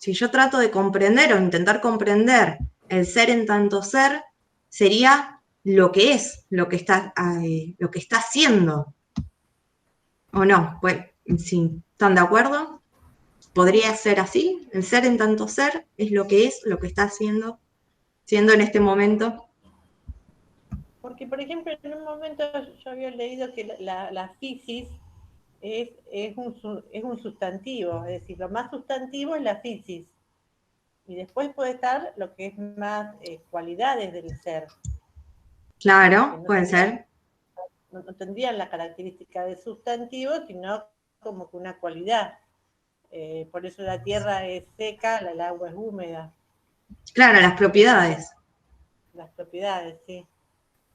yo trato de comprender o intentar comprender el ser en tanto ser, sería lo que es, lo que está haciendo. ¿O no? Pues, si están de acuerdo, podría ser así. El ser en tanto ser es, lo que está haciendo, siendo en este momento. Porque, por ejemplo, en un momento yo había leído que la fisis es un sustantivo, es decir, lo más sustantivo es la fisis. Y después puede estar lo que es más cualidades del ser. Claro, puede ser. No tendrían la característica de sustantivo, sino como que una cualidad. Por eso la tierra es seca, el agua es húmeda. Claro, las propiedades. Las propiedades, sí.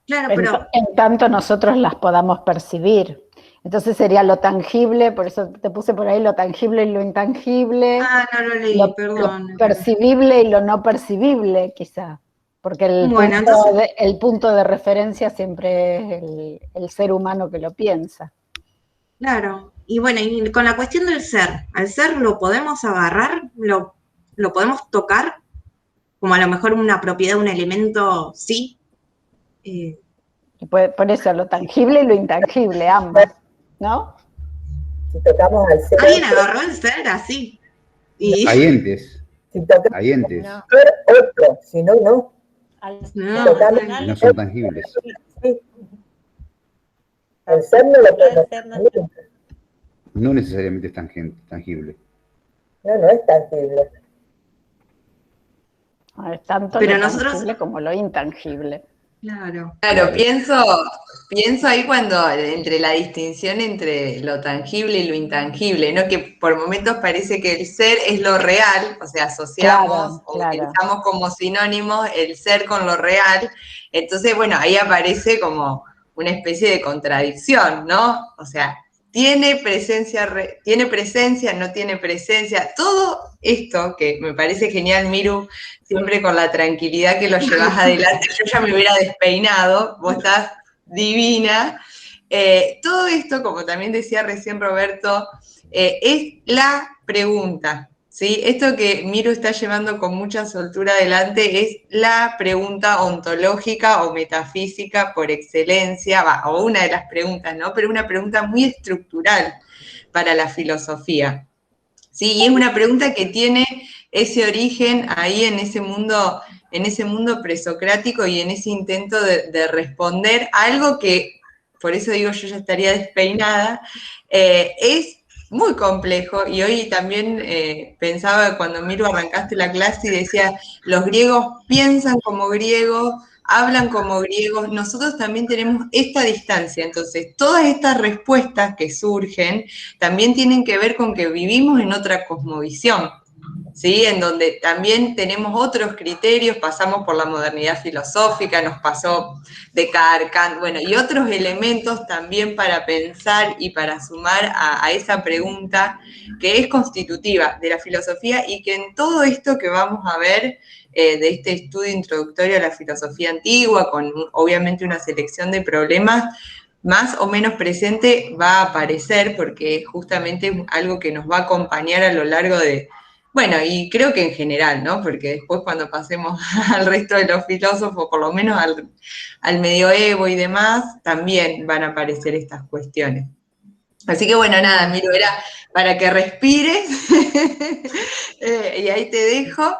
Claro, pero... En tanto nosotros las podamos percibir. Entonces sería lo tangible, por eso te puse por ahí lo tangible y lo intangible. Ah, no lo leí, perdón. Lo percibible y lo no percibible, quizá. Porque el punto de referencia siempre es el ser humano que lo piensa. Claro. Y bueno, y con la cuestión del ser, ¿al ser lo podemos agarrar? ¿Lo podemos tocar? Como a lo mejor una propiedad, un elemento, sí. Por eso, lo tangible y lo intangible, ambas, ¿no? Si tocamos al ser... Alguien agarró el ser así. Hay entes. Si tocamos hay entes. al ser otro, si no, no. No son tangibles. Sí. El ser no lo podemos. No necesariamente es tangible. No es tangible. Es tanto pero lo nosotros... tangible como lo intangible. Claro. Claro, pienso ahí cuando entre la distinción entre lo tangible y lo intangible, ¿no? Que por momentos parece que el ser es lo real, o sea, asociamos o utilizamos como sinónimo el ser con lo real. Entonces, bueno, ahí aparece como una especie de contradicción, ¿no? O sea, tiene presencia, no tiene presencia. Todo esto que me parece genial, Miru, siempre con la tranquilidad que lo llevas adelante. Yo ya me hubiera despeinado, vos estás divina. Todo esto, como también decía recién Roberto, es la pregunta, ¿sí? Esto que Miru está llevando con mucha soltura adelante es la pregunta ontológica o metafísica por excelencia, o una de las preguntas, ¿no? Pero una pregunta muy estructural para la filosofía, ¿sí? Y es una pregunta que tiene ese origen ahí en ese mundo presocrático y en ese intento de responder a algo que, por eso digo yo ya estaría despeinada, es muy complejo. Y hoy también pensaba cuando Miru arrancaste la clase y decía, los griegos piensan como griegos, hablan como griegos, nosotros también tenemos esta distancia. Entonces, todas estas respuestas que surgen también tienen que ver con que vivimos en otra cosmovisión, ¿sí? En donde también tenemos otros criterios, pasamos por la modernidad filosófica, nos pasó Descartes, Kant, bueno, y otros elementos también para pensar y para sumar a esa pregunta que es constitutiva de la filosofía y que en todo esto que vamos a ver de este estudio introductorio a la filosofía antigua, con obviamente una selección de problemas, más o menos presente va a aparecer porque justamente es algo que nos va a acompañar a lo largo de, bueno, y creo que en general, ¿no? Porque después cuando pasemos al resto de los filósofos, por lo menos al medioevo y demás, también van a aparecer estas cuestiones. Así que bueno, nada, Miro, era para que respires y ahí te dejo.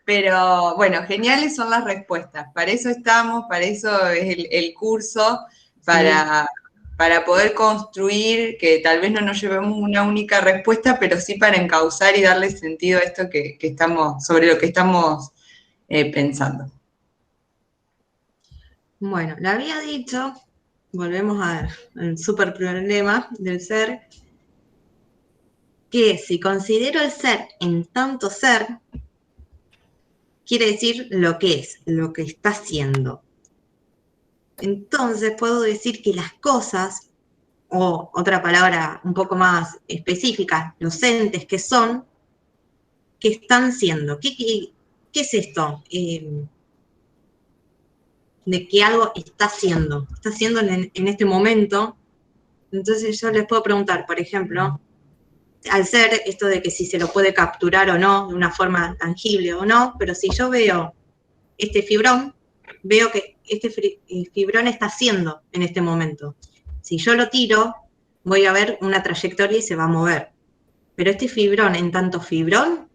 Pero bueno, geniales son las respuestas. Para eso estamos, para eso es el curso, para poder construir, que tal vez no nos llevemos una única respuesta, pero sí para encauzar y darle sentido a esto que estamos, sobre lo que estamos pensando. Bueno, le había dicho, volvemos al super problema del ser, que si considero el ser en tanto ser, quiere decir lo que es, lo que está haciendo. Entonces puedo decir que las cosas, o otra palabra un poco más específica, los entes que son, que están siendo. ¿Qué es esto? De que algo está haciendo en este momento. Entonces yo les puedo preguntar, por ejemplo, al ser esto de que si se lo puede capturar o no, de una forma tangible o no, pero si yo veo este fibrón, veo que este fibrón está haciendo en este momento. Si yo lo tiro, voy a ver una trayectoria y se va a mover. Pero este fibrón, en tanto fibrón,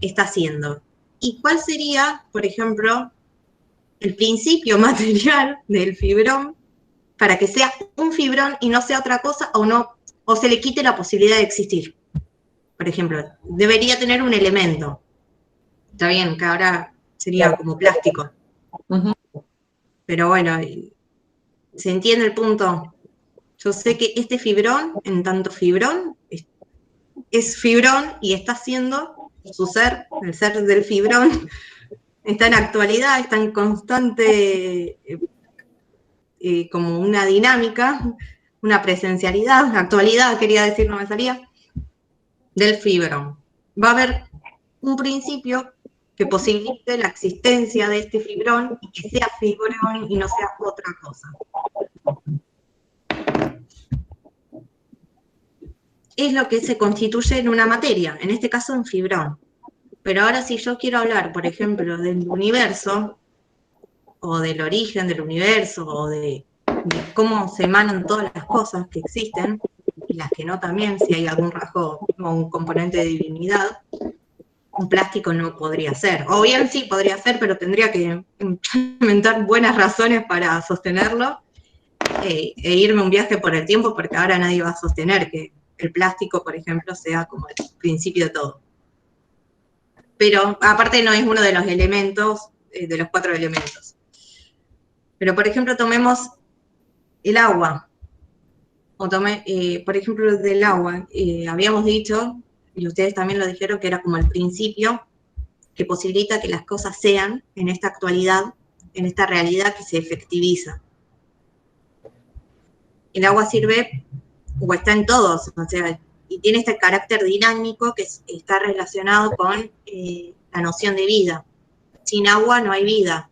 está haciendo. ¿Y cuál sería, por ejemplo, el principio material del fibrón para que sea un fibrón y no sea otra cosa o se le quite la posibilidad de existir? Por ejemplo, debería tener un elemento. Está bien, que ahora sería como plástico. Pero bueno, ¿se entiende el punto? Yo sé que este fibrón, en tanto fibrón, es fibrón y está haciendo su ser, el ser del fibrón, está en actualidad, está en constante, como una dinámica, una presencialidad, actualidad quería decir, no me salía, del fibrón. Va a haber un principio que posibilite la existencia de este fibrón y que sea fibrón y no sea otra cosa. Es lo que se constituye en una materia, en este caso en fibrón. Pero ahora si yo quiero hablar, por ejemplo, del universo, o del origen del universo, o de cómo se emanan todas las cosas que existen, y las que no también, si hay algún rasgo o un componente de divinidad, un plástico no podría ser. O bien sí podría ser, pero tendría que inventar buenas razones para sostenerlo, e irme un viaje por el tiempo, porque ahora nadie va a sostener que el plástico, por ejemplo, sea como el principio de todo. Pero aparte no es uno de los elementos, de los 4 elementos. Pero por ejemplo tomemos el agua. O por ejemplo del agua, habíamos dicho, y ustedes también lo dijeron, que era como el principio que posibilita que las cosas sean en esta actualidad, en esta realidad que se efectiviza. El agua sirve, o está en todos, o sea, y tiene este carácter dinámico que está relacionado con la noción de vida. Sin agua no hay vida.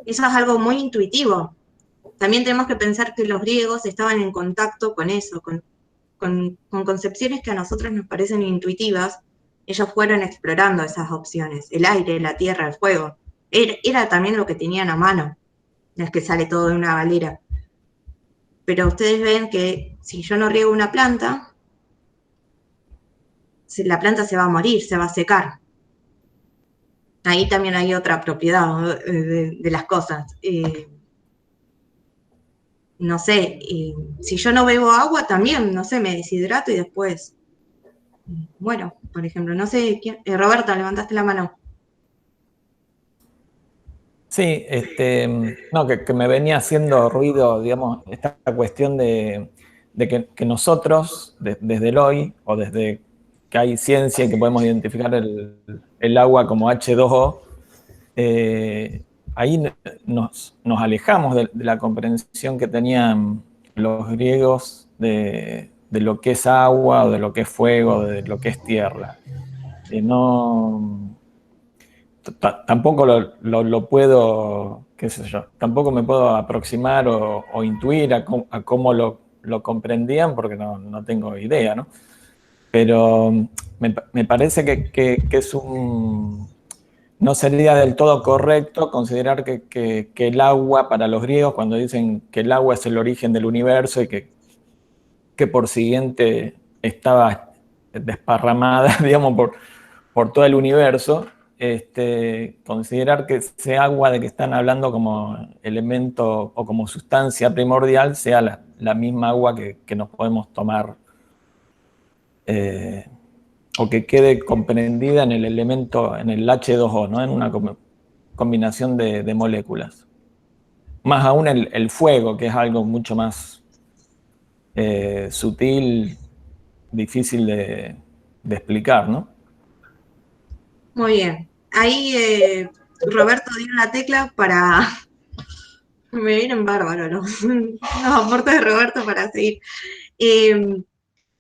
Eso es algo muy intuitivo. También tenemos que pensar que los griegos estaban en contacto con eso, con concepciones que a nosotros nos parecen intuitivas. Ellos fueron explorando esas opciones, el aire, la tierra, el fuego. Era también lo que tenían a mano, no es que sale todo de una galera. Pero ustedes ven que si yo no riego una planta, la planta se va a morir, se va a secar. Ahí también hay otra propiedad de las cosas. No sé, si yo no bebo agua también, no sé, me deshidrato y después, bueno, por ejemplo, no sé, Roberto, levantaste la mano. Sí, no, que me venía haciendo ruido, digamos, esta cuestión de que nosotros, desde el hoy, o desde que hay ciencia y que podemos identificar el agua como H2O, ahí nos alejamos de la comprensión que tenían los griegos de lo que es agua, o de lo que es fuego, de lo que es tierra. Tampoco lo puedo, qué sé yo, tampoco me puedo aproximar o intuir a cómo lo comprendían, porque no tengo idea, ¿no? Pero me parece que es no sería del todo correcto considerar que el agua, para los griegos, cuando dicen que el agua es el origen del universo y que por siguiente estaba desparramada, digamos, por todo el universo, considerar que ese agua de que están hablando como elemento o como sustancia primordial sea la misma agua que nos podemos tomar, o que quede comprendida en el elemento, en el H2O, ¿no? combinación de moléculas. Más aún el fuego, que es algo mucho más sutil, difícil de explicar, ¿no? Muy bien. Ahí Roberto dio una tecla para... Me vienen bárbaros los aportes de Roberto para seguir.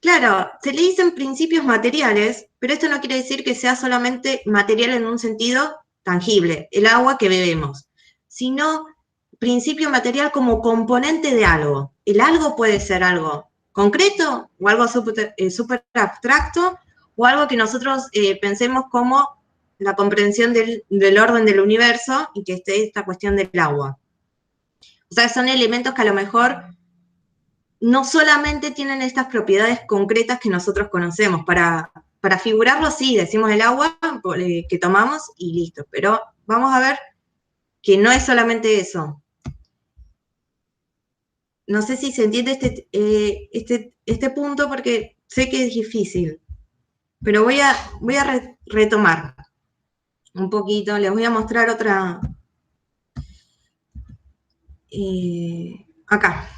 Claro, se le dicen principios materiales, pero esto no quiere decir que sea solamente material en un sentido tangible, el agua que bebemos, sino principio material como componente de algo. El algo puede ser algo concreto o algo súper abstracto o algo que nosotros pensemos como la comprensión del orden del universo y que esté esta cuestión del agua. O sea, son elementos que a lo mejor no solamente tienen estas propiedades concretas que nosotros conocemos. Para figurarlo, sí, decimos el agua que tomamos y listo. Pero vamos a ver que no es solamente eso. No sé si se entiende este punto porque sé que es difícil. Pero voy a retomar un poquito. Les voy a mostrar otra... acá.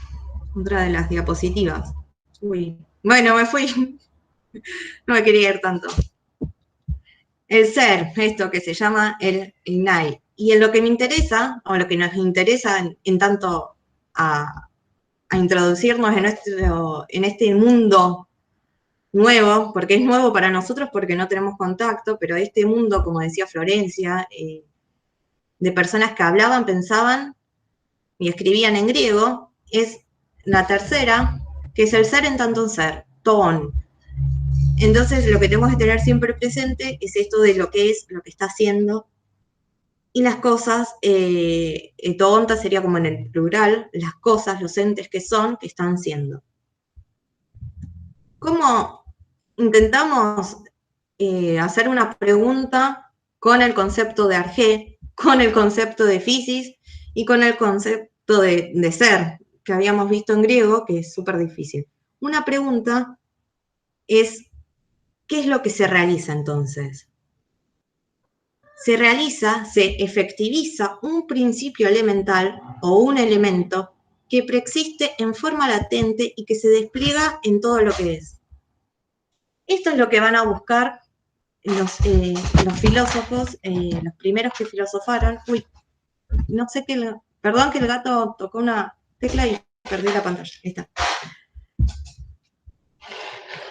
Otra de las diapositivas. Uy, bueno, me fui. No me quería ir tanto. El ser, esto que se llama el INAI. Y en lo que me interesa, o lo que nos interesa en tanto a introducirnos en este mundo nuevo, porque es nuevo para nosotros porque no tenemos contacto, pero este mundo, como decía Florencia, de personas que hablaban, pensaban y escribían en griego, es la tercera, que es el ser en tanto un ser, ton. Entonces, lo que tenemos que tener siempre presente es esto de lo que es, lo que está haciendo, y las cosas, toonta sería como en el plural, las cosas, los entes que son, que están siendo. ¿Cómo intentamos hacer una pregunta con el concepto de arjé, con el concepto de physis y con el concepto de ser, que habíamos visto en griego, que es súper difícil? Una pregunta es, ¿qué es lo que se realiza entonces? Se efectiviza un principio elemental o un elemento que preexiste en forma latente y que se despliega en todo lo que es. Esto es lo que van a buscar los filósofos, los primeros que filosofaron. Uy, no sé qué, perdón que el gato tocó una tecla y perdí la pantalla. Ahí está.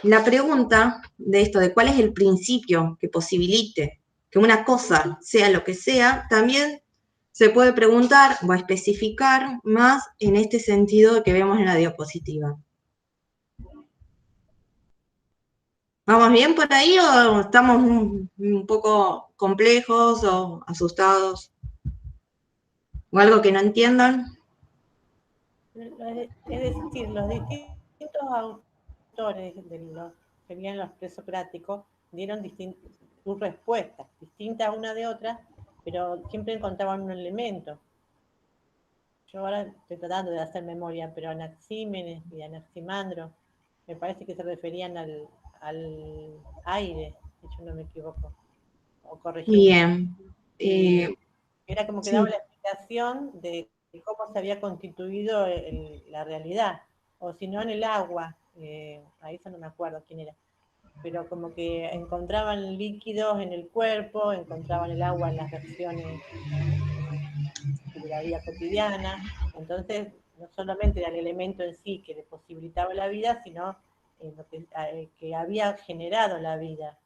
La pregunta de esto, de cuál es el principio que posibilite que una cosa sea lo que sea, también se puede preguntar o especificar más en este sentido que vemos en la diapositiva. ¿Vamos bien por ahí o estamos un poco complejos o asustados? ¿O algo que no entiendan? Es decir, los distintos autores de los que vienen los presocráticos dieron sus respuestas, distintas una de otra, pero siempre encontraban un elemento. Yo ahora estoy tratando de hacer memoria, pero Anaxímenes y Anaximandro me parece que se referían al aire, si yo no me equivoco, o corregimos. Bien. Era como que sí. daba la explicación de cómo se había constituido la realidad, o si no en el agua, ahí eso no me acuerdo quién era, pero como que encontraban líquidos en el cuerpo, encontraban el agua en las reacciones de la vida cotidiana, entonces no solamente era el elemento en sí que le posibilitaba la vida, sino lo que había generado la vida.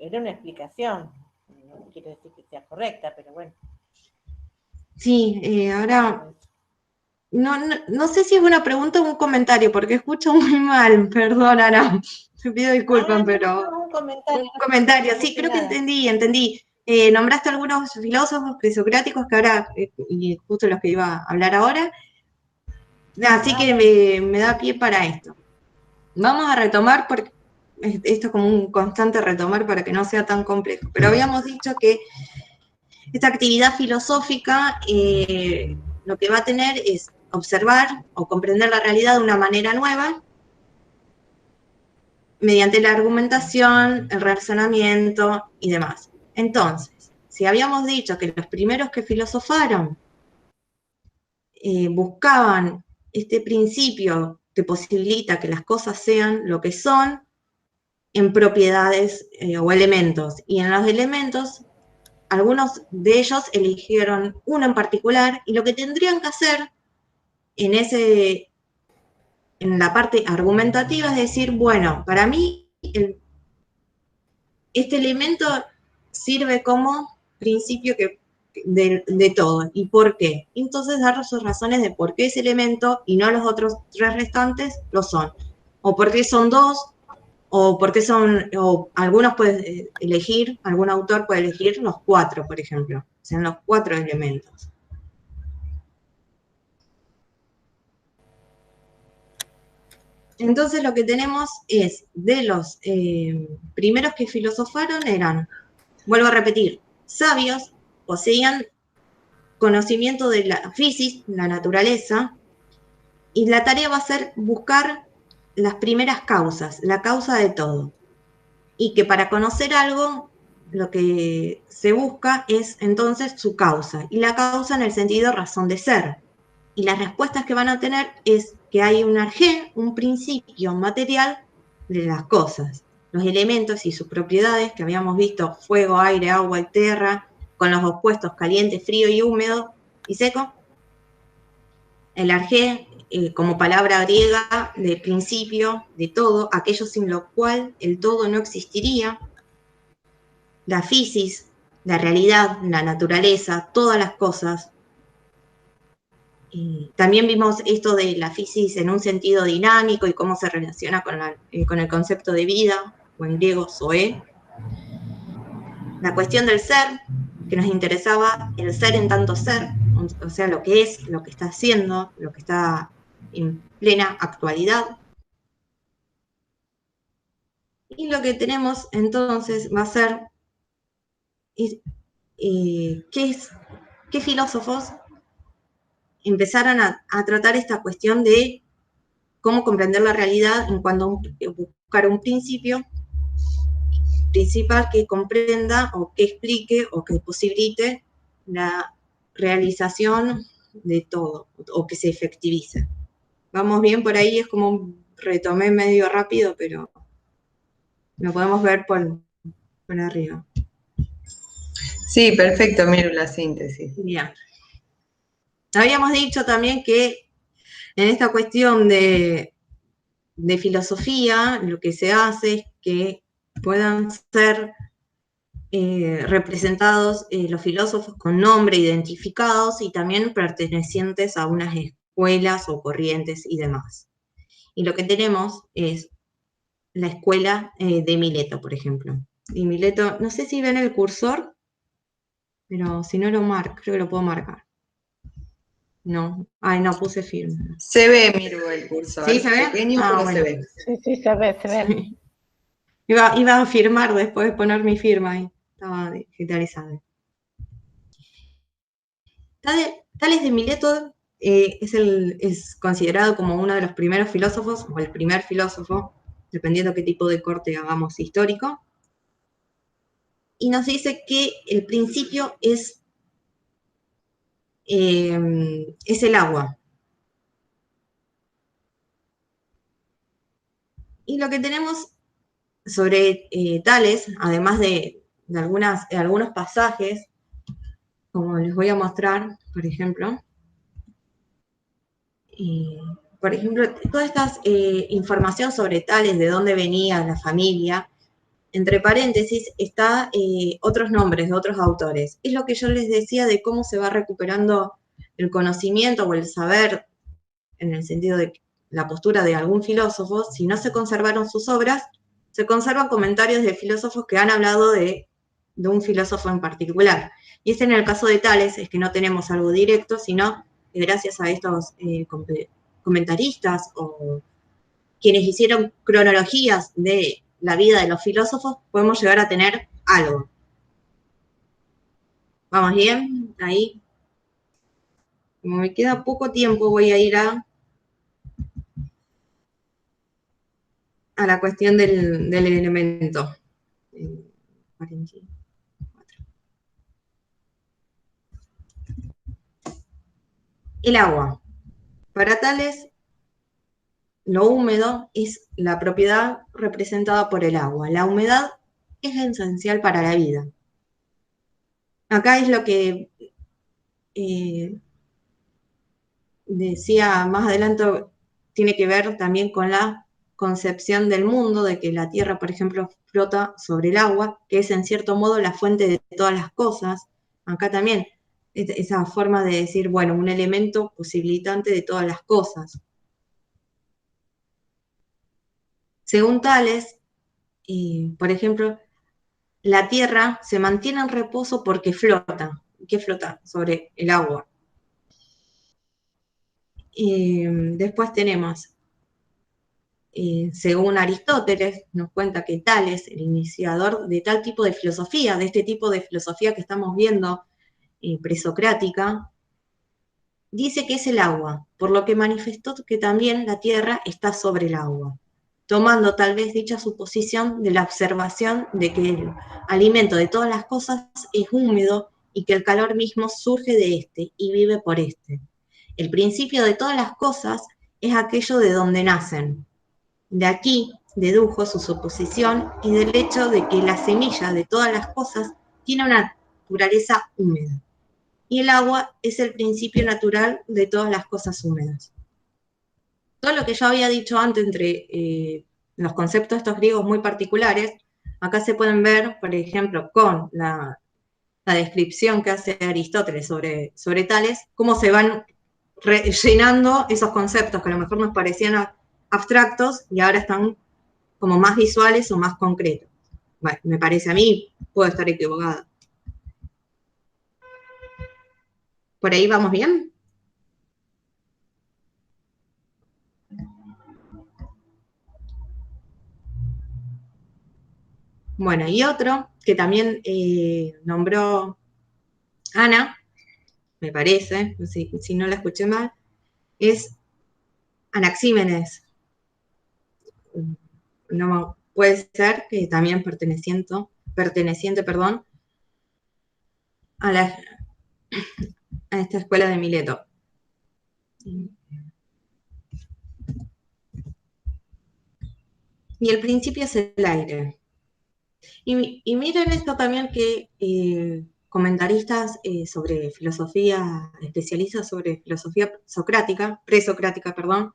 Era una explicación, no quiere decir que sea correcta, pero bueno. Sí, ahora no sé si es una pregunta o un comentario, porque escucho muy mal, perdón, Ana, te pido disculpas, pero... Un comentario. Un comentario, sí, creo que entendí. Nombraste algunos filósofos presocráticos que ahora, y justo los que iba a hablar ahora, así que me da pie para esto. Vamos a retomar, porque esto es como un constante retomar para que no sea tan complejo, pero habíamos dicho que esta actividad filosófica lo que va a tener es observar o comprender la realidad de una manera nueva, mediante la argumentación, el razonamiento y demás. Entonces, si habíamos dicho que los primeros que filosofaron buscaban este principio que posibilita que las cosas sean lo que son en propiedades o elementos, y en los elementos algunos de ellos eligieron uno en particular, y lo que tendrían que hacer en la parte argumentativa es decir, bueno, para mí este elemento sirve como principio de todo. ¿Y por qué? Entonces dar sus razones de por qué ese elemento y no los otros 3 restantes lo son. O por qué son 2, o por qué son, o algunos pueden elegir, algún autor puede elegir los 4, por ejemplo. O sea, los 4 elementos. Entonces lo que tenemos es, de los primeros que filosofaron eran, vuelvo a repetir, sabios, poseían conocimiento de la física, la naturaleza, y la tarea va a ser buscar las primeras causas, la causa de todo. Y que para conocer algo, lo que se busca es entonces su causa, y la causa en el sentido razón de ser. Y las respuestas que van a tener es que hay un arjé, un principio material de las cosas, los elementos y sus propiedades que habíamos visto, fuego, aire, agua y tierra, con los opuestos caliente, frío y húmedo y seco. El arjé, como palabra griega de principio de todo, aquello sin lo cual el todo no existiría. La fisis, la realidad, la naturaleza, todas las cosas. También vimos esto de la fisis en un sentido dinámico y cómo se relaciona con el concepto de vida, o en griego zoé. La cuestión del ser, que nos interesaba, el ser en tanto ser, o sea, lo que es, lo que está haciendo, lo que está en plena actualidad. Y lo que tenemos entonces va a ser qué filósofos empezaron a tratar esta cuestión de cómo comprender la realidad en cuanto a buscar un principio principal que comprenda o que explique o que posibilite la realización de todo o que se efectivice. ¿Vamos bien por ahí? Es como retomé medio rápido, pero lo podemos ver por arriba. Sí, perfecto, miro la síntesis. Bien. Habíamos dicho también que en esta cuestión de filosofía, lo que se hace es que puedan ser representados los filósofos con nombre, identificados y también pertenecientes a unas escuelas o corrientes y demás. Y lo que tenemos es la escuela de Mileto, por ejemplo. Y Mileto, no sé si ven el cursor, pero si no lo marco, creo que lo puedo marcar. No, ay, no, puse firma. Se ve, Miru, el cursor. ¿Sí se ve? Pequeño, pero bueno. Se ve. Sí, se ve. Sí. Iba a firmar después de poner mi firma ahí. Estaba digitalizado. Tales de Mileto es considerado como uno de los primeros filósofos, o el primer filósofo, dependiendo qué tipo de corte hagamos histórico. Y nos dice que el principio es el agua. Y lo que tenemos sobre Tales, además de algunos pasajes, como les voy a mostrar, por ejemplo, toda esta información sobre Tales, de dónde venía la familia, entre paréntesis, está otros nombres de otros autores. Es lo que yo les decía de cómo se va recuperando el conocimiento o el saber, en el sentido de la postura de algún filósofo. Si no se conservaron sus obras, se conservan comentarios de filósofos que han hablado de un filósofo en particular. Y en el caso de Tales es que no tenemos algo directo, sino que gracias a estos comentaristas o quienes hicieron cronologías de la vida de los filósofos, podemos llegar a tener algo. ¿Vamos bien? Ahí. Como me queda poco tiempo, voy a ir a la cuestión del elemento. El agua. Para Tales, lo húmedo es la propiedad representada por el agua. La humedad es esencial para la vida. Acá es lo que decía más adelante, tiene que ver también con la concepción del mundo, de que la Tierra, por ejemplo, flota sobre el agua, que es en cierto modo la fuente de todas las cosas. Acá también, esa forma de decir, bueno, un elemento posibilitante de todas las cosas. Según Tales, por ejemplo, la Tierra se mantiene en reposo porque flota. ¿Qué flota? Sobre el agua. Después tenemos, según Aristóteles, nos cuenta que Tales, el iniciador de tal tipo de filosofía, de este tipo de filosofía que estamos viendo, presocrática, dice que es el agua, por lo que manifestó que también la Tierra está sobre el agua, tomando tal vez dicha suposición de la observación de que el alimento de todas las cosas es húmedo y que el calor mismo surge de éste y vive por éste. El principio de todas las cosas es aquello de donde nacen. De aquí dedujo su suposición y del hecho de que la semilla de todas las cosas tiene una naturaleza húmeda. Y el agua es el principio natural de todas las cosas húmedas. Todo lo que yo había dicho antes entre los conceptos estos griegos muy particulares, acá se pueden ver, por ejemplo, con la descripción que hace Aristóteles sobre Tales, cómo se van rellenando esos conceptos que a lo mejor nos parecían abstractos y ahora están como más visuales o más concretos. Bueno, me parece a mí, puedo estar equivocada. ¿Por ahí vamos bien? Bueno, y otro que también nombró Ana, me parece, si no la escuché mal, es Anaxímenes. No, puede ser que también perteneciente, a esta escuela de Mileto. Y el principio es el aire. Y miren esto también que comentaristas sobre filosofía, especialistas sobre filosofía socrática, presocrática, perdón,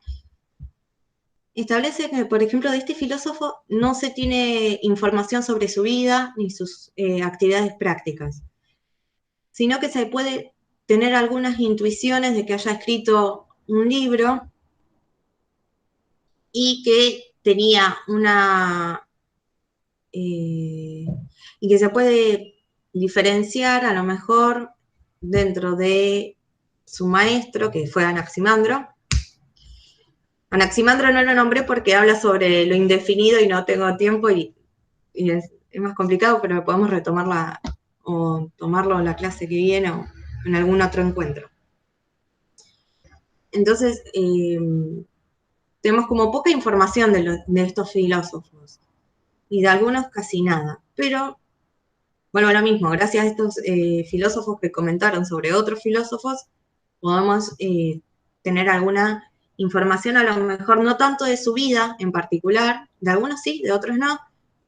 establece que, por ejemplo, de este filósofo no se tiene información sobre su vida ni sus actividades prácticas, sino que se puede tener algunas intuiciones de que haya escrito un libro y que tenía una... y que se puede diferenciar a lo mejor dentro de su maestro, que fue Anaximandro. Anaximandro no lo nombré porque habla sobre lo indefinido y no tengo tiempo y es más complicado, pero podemos retomarla o tomarlo en la clase que viene o en algún otro encuentro. Entonces, tenemos como poca información de estos filósofos y de algunos casi nada, pero bueno, lo mismo, gracias a estos filósofos que comentaron sobre otros filósofos, podemos tener alguna información, a lo mejor no tanto de su vida en particular, de algunos sí, de otros no,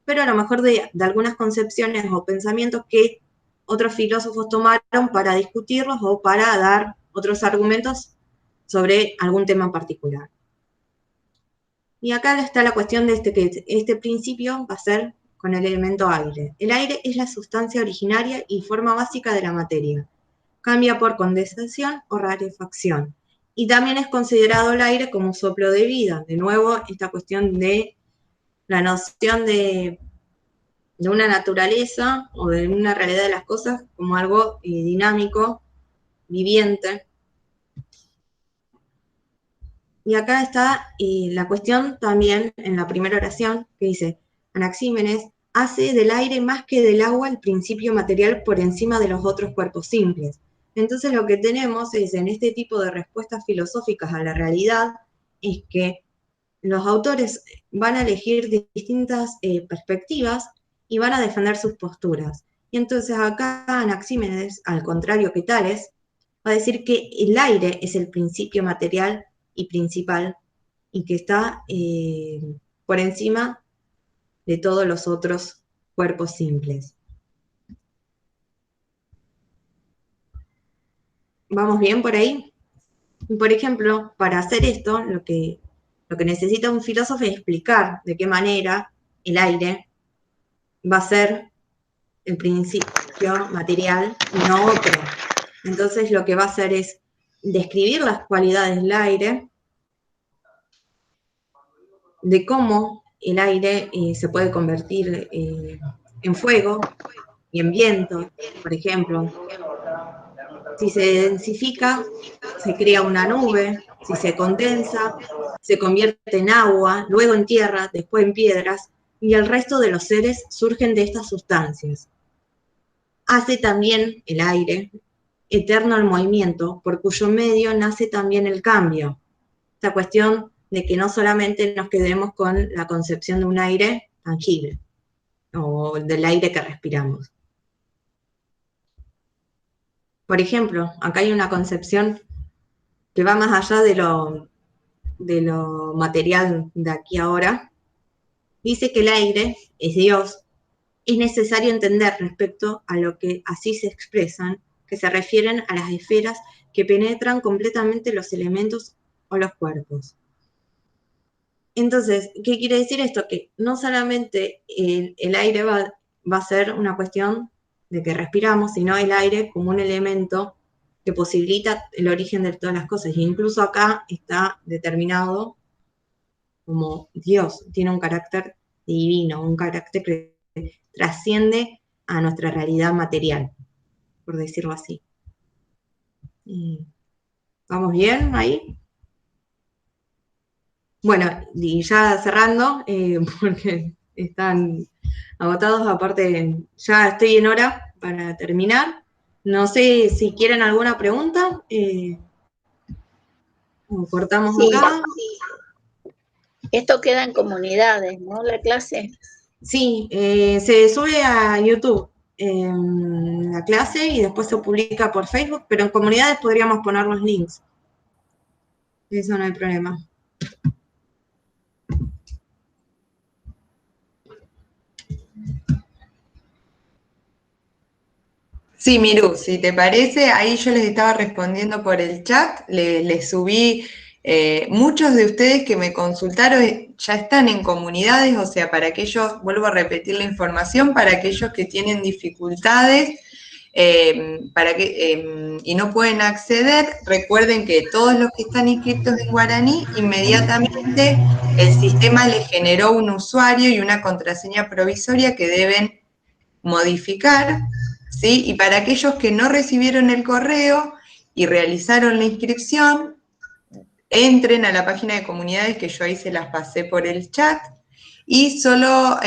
pero a lo mejor de algunas concepciones o pensamientos que otros filósofos tomaron para discutirlos o para dar otros argumentos sobre algún tema en particular. Y acá está la cuestión de que este principio va a ser con el elemento aire. El aire es la sustancia originaria y forma básica de la materia. Cambia por condensación o rarefacción. Y también es considerado el aire como soplo de vida. De nuevo, esta cuestión de la noción de una naturaleza o de una realidad de las cosas como algo dinámico, viviente. Y acá está la cuestión también en la primera oración que dice, Anaxímenes hace del aire más que del agua el principio material por encima de los otros cuerpos simples. Entonces lo que tenemos es en este tipo de respuestas filosóficas a la realidad es que los autores van a elegir distintas perspectivas y van a defender sus posturas. Y entonces acá Anaxímenes, al contrario que Tales, va a decir que el aire es el principio material y principal y que está por encima de todos los otros cuerpos simples. ¿Vamos bien por ahí? Por ejemplo, para hacer esto, lo que necesita un filósofo es explicar de qué manera el aire va a ser el principio material y no otro. Entonces lo que va a hacer es describir las cualidades del aire, de cómo el aire se puede convertir en fuego y en viento, por ejemplo. Si se densifica, se crea una nube. Si se condensa, se convierte en agua, luego en tierra, después en piedras, y el resto de los seres surgen de estas sustancias. Hace también el aire eterno el movimiento, por cuyo medio nace también el cambio. Esta cuestión de que no solamente nos quedemos con la concepción de un aire tangible, o del aire que respiramos. Por ejemplo, acá hay una concepción que va más allá de lo material de aquí a ahora. Dice que el aire es Dios. Es necesario entender respecto a lo que así se expresan, que se refieren a las esferas que penetran completamente los elementos o los cuerpos. Entonces, ¿qué quiere decir esto? Que no solamente el aire va a ser una cuestión de que respiramos, sino el aire como un elemento que posibilita el origen de todas las cosas. Y incluso acá está determinado como Dios, tiene un carácter divino, un carácter que trasciende a nuestra realidad material, por decirlo así. ¿Vamos bien ahí? Bueno, y ya cerrando, porque están agotados, aparte ya estoy en hora para terminar. No sé si quieren alguna pregunta, o cortamos acá. Esto queda en comunidades, ¿no? La clase. Sí, se sube a YouTube la clase y después se publica por Facebook, pero en comunidades podríamos poner los links. Eso no hay problema. Sí, Miru, si te parece, ahí yo les estaba respondiendo por el chat, les subí, muchos de ustedes que me consultaron ya están en comunidades, o sea, para aquellos, vuelvo a repetir la información, para aquellos que tienen dificultades y no pueden acceder, recuerden que todos los que están inscritos en guaraní, inmediatamente el sistema les generó un usuario y una contraseña provisoria que deben modificar, ¿sí? Y para aquellos que no recibieron el correo y realizaron la inscripción, entren a la página de comunidades que yo ahí se las pasé por el chat y solo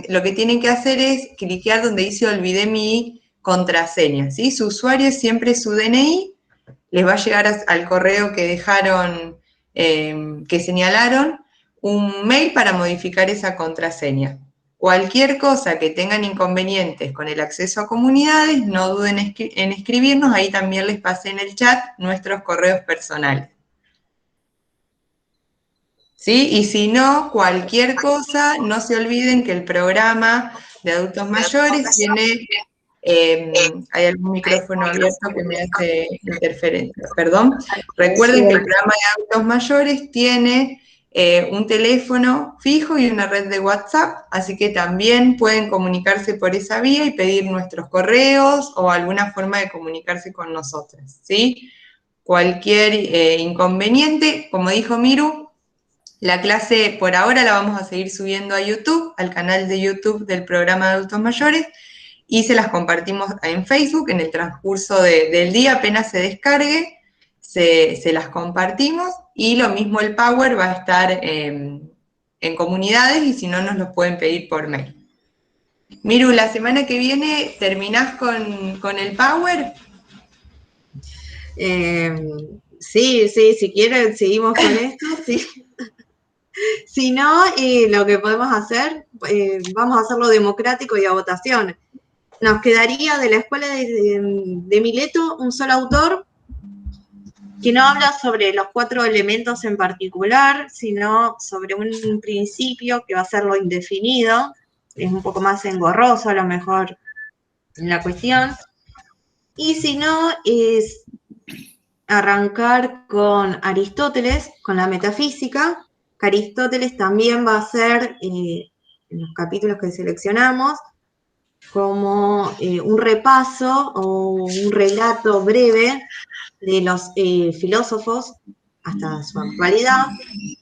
lo que tienen que hacer es cliquear donde dice olvidé mi contraseña, ¿sí? Su usuario es siempre su DNI, les va a llegar al correo que dejaron, que señalaron, un mail para modificar esa contraseña. Cualquier cosa que tengan inconvenientes con el acceso a comunidades, no duden en escribirnos, ahí también les pasé en el chat nuestros correos personales. ¿Sí? Y si no, cualquier cosa, no se olviden que el programa de adultos mayores tiene, hay algún micrófono abierto que me hace interferencia, perdón. Recuerden que el programa de adultos mayores tiene un teléfono fijo y una red de WhatsApp, así que también pueden comunicarse por esa vía y pedir nuestros correos o alguna forma de comunicarse con nosotros, ¿sí? Cualquier inconveniente, como dijo Miru, la clase por ahora la vamos a seguir subiendo a YouTube, al canal de YouTube del programa de adultos mayores, y se las compartimos en Facebook en el transcurso del día, apenas se descargue, se las compartimos, y lo mismo el Power va a estar en comunidades, y si no nos los pueden pedir por mail. Miru, la semana que viene, ¿terminás con el Power? Sí, si quieren seguimos con esto, sí. Si no, lo que podemos hacer, vamos a hacerlo democrático y a votación. Nos quedaría de la escuela de Mileto un solo autor que no habla sobre los 4 elementos en particular, sino sobre un principio que va a ser lo indefinido, es un poco más engorroso a lo mejor en la cuestión, y si no, es arrancar con Aristóteles, con la metafísica, que Aristóteles también va a ser, en los capítulos que seleccionamos, como un repaso o un relato breve de los filósofos hasta su actualidad,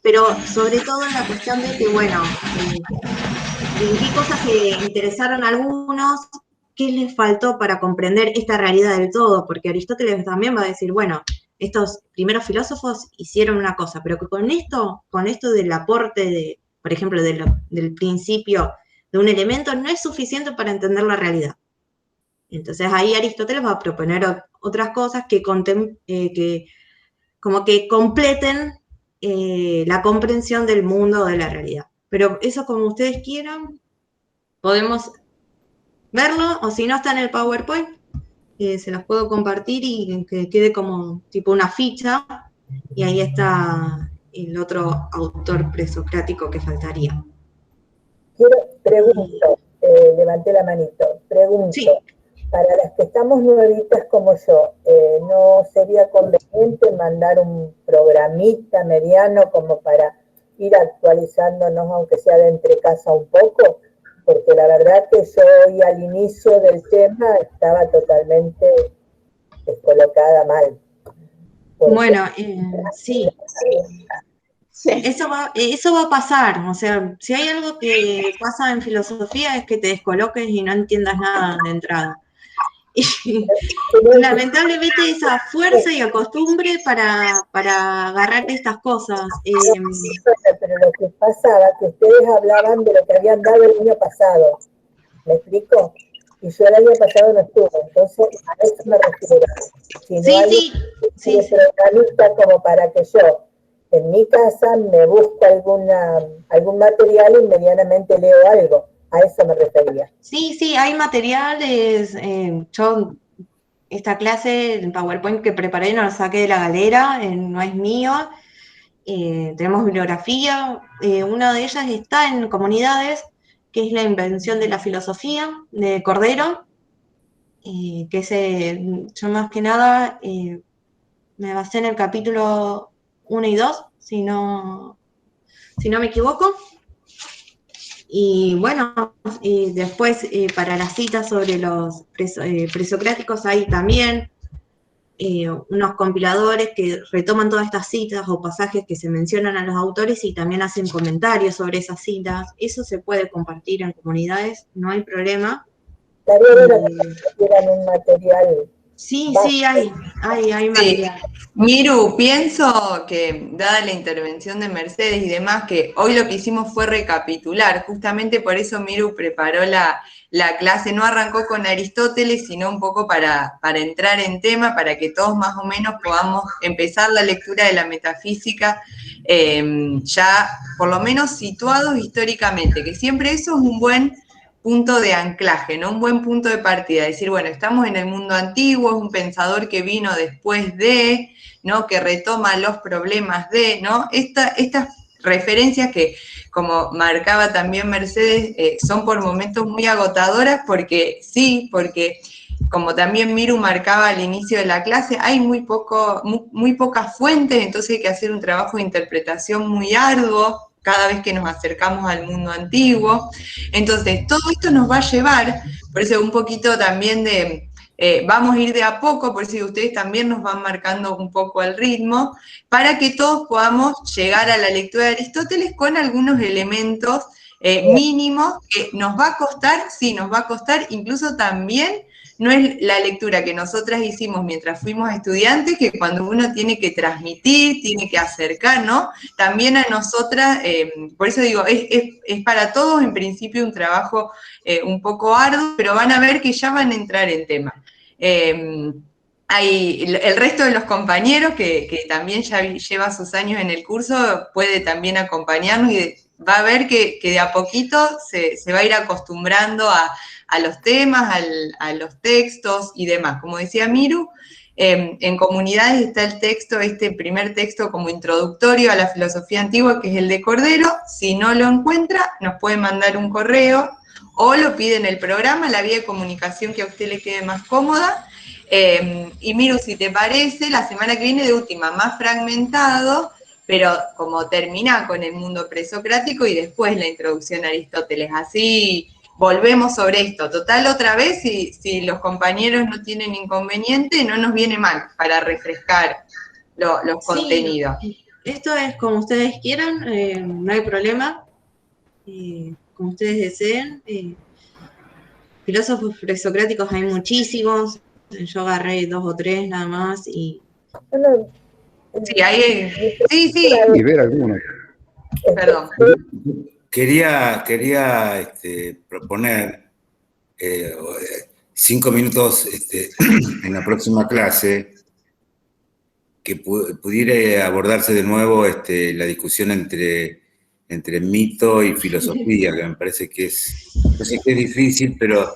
pero sobre todo en la cuestión de que, bueno, en qué cosas que interesaron a algunos, qué les faltó para comprender esta realidad del todo, porque Aristóteles también va a decir, bueno, estos primeros filósofos hicieron una cosa, pero que con esto del aporte, de, por ejemplo, del principio de un elemento, no es suficiente para entender la realidad. Entonces ahí Aristóteles va a proponer otras cosas que como que completen la comprensión del mundo o de la realidad. Pero eso, como ustedes quieran, podemos verlo, o si no está en el PowerPoint, se los puedo compartir y que quede como tipo una ficha, y ahí está el otro autor presocrático que faltaría. Pregunto, levanté la manito, pregunto, sí. Para las que estamos nuevitas como yo, ¿no sería conveniente mandar un programita mediano como para ir actualizándonos, aunque sea de entre casa un poco? Porque la verdad que yo hoy al inicio del tema estaba totalmente descolocada mal. Bueno, sí. Eso va a pasar, o sea, si hay algo que pasa en filosofía es que te descoloques y no entiendas nada de entrada. Y lamentablemente esa fuerza y costumbre para agarrar estas cosas. Pero lo que pasaba, que ustedes hablaban de lo que habían dado el año pasado, ¿me explico? Y yo el año pasado no estuve, entonces a eso me refiero. Si no hay un programista como para que yo en mi casa me busco algún material y medianamente leo algo. A eso me refería. Sí, hay materiales. Yo esta clase, el PowerPoint que preparé, no lo saqué de la galera, no es mío. Tenemos bibliografía. Una de ellas está en Comunidades, que es la invención de la filosofía, de Cordero. Yo más que nada me basé en el capítulo 1 y 2, si no me equivoco. Y bueno, después para las citas sobre los presocráticos hay también unos compiladores que retoman todas estas citas o pasajes que se mencionan a los autores y también hacen comentarios sobre esas citas. Eso se puede compartir en Comunidades, no hay problema. Eran un material. Sí, hay material. Miru, pienso que, dada la intervención de Mercedes y demás, que hoy lo que hicimos fue recapitular. Justamente por eso Miru preparó la clase, no arrancó con Aristóteles, sino un poco para entrar en tema, para que todos más o menos podamos empezar la lectura de la metafísica ya por lo menos situados históricamente, que siempre eso es un buen punto de anclaje, ¿no? Un buen punto de partida, decir, bueno, estamos en el mundo antiguo, es un pensador que vino después de, ¿no? Que retoma los problemas de, ¿no? Estas referencias que, como marcaba también Mercedes, son por momentos muy agotadoras porque como también Miru marcaba al inicio de la clase, hay muy pocas fuentes, entonces hay que hacer un trabajo de interpretación muy arduo cada vez que nos acercamos al mundo antiguo. Entonces, todo esto nos va a llevar, por eso un poquito también vamos a ir de a poco, por eso ustedes también nos van marcando un poco el ritmo, para que todos podamos llegar a la lectura de Aristóteles con algunos elementos mínimos que nos va a costar, sí, nos va a costar, incluso también no es la lectura que nosotras hicimos mientras fuimos estudiantes, que cuando uno tiene que transmitir, tiene que acercar, ¿no? También a nosotras, por eso digo, es para todos en principio un trabajo un poco arduo, pero van a ver que ya van a entrar en tema. Hay el resto de los compañeros que también ya lleva sus años en el curso, puede también acompañarnos y va a ver que de a poquito se va a ir acostumbrando a a los temas, a los textos y demás. Como decía Miru, en comunidades está el texto, este primer texto como introductorio a la filosofía antigua, que es el de Cordero. Si no lo encuentra, nos puede mandar un correo o lo pide en el programa, la vía de comunicación que a usted le quede más cómoda. Y Miru, si te parece, la semana que viene de última, más fragmentado, pero como termina con el mundo presocrático y después la introducción a Aristóteles. Así volvemos sobre esto. Total, otra vez, si los compañeros no tienen inconveniente, no nos viene mal para refrescar los contenidos. Esto es como ustedes quieran, no hay problema. Como ustedes deseen. Filósofos presocráticos hay muchísimos. Yo agarré 2 o 3 nada más y... Sí, sí. Y ver algunos. Perdón. Quería proponer 5 minutos en la próxima clase que pudiera abordarse de nuevo la discusión entre mito y filosofía, que me parece que yo sé que es difícil, pero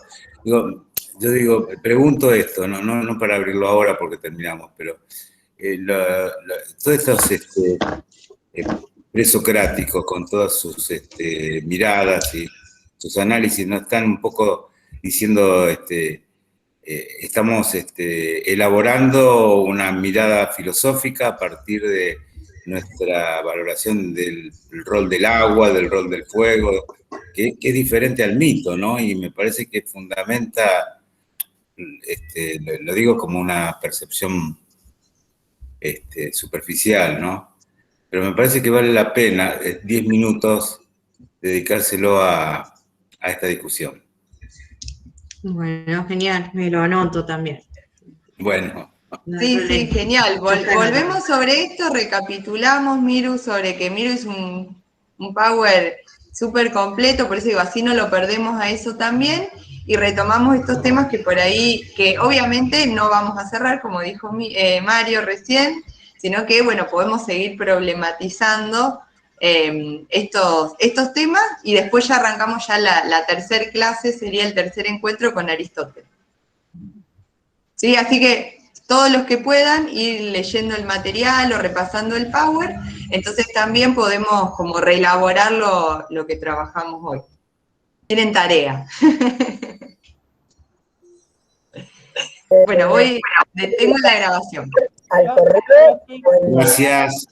pregunto esto, no para abrirlo ahora porque terminamos, pero todos estos presocráticos con todas sus miradas y sus análisis no están un poco diciendo estamos elaborando una mirada filosófica a partir de nuestra valoración del rol del agua, del rol del fuego, que es diferente al mito, ¿no? Y me parece que fundamenta, lo digo como una percepción superficial, ¿no? Pero me parece que vale la pena 10 minutos dedicárselo a esta discusión. Bueno, genial, me lo anoto también. Bueno. Sí, genial. Volvemos sobre esto, recapitulamos, Miru, sobre que Miru es un power súper completo, por eso digo, así no lo perdemos a eso también, y retomamos estos temas que por ahí, que obviamente no vamos a cerrar, como dijo Mario recién, sino que, bueno, podemos seguir problematizando estos temas, y después ya arrancamos ya la tercer clase, sería el tercer encuentro con Aristóteles. ¿Sí? Así que todos los que puedan ir leyendo el material o repasando el Power, entonces también podemos como reelaborar lo que trabajamos hoy. Tienen tarea. Bueno, detengo la grabación. Al correo. Gracias.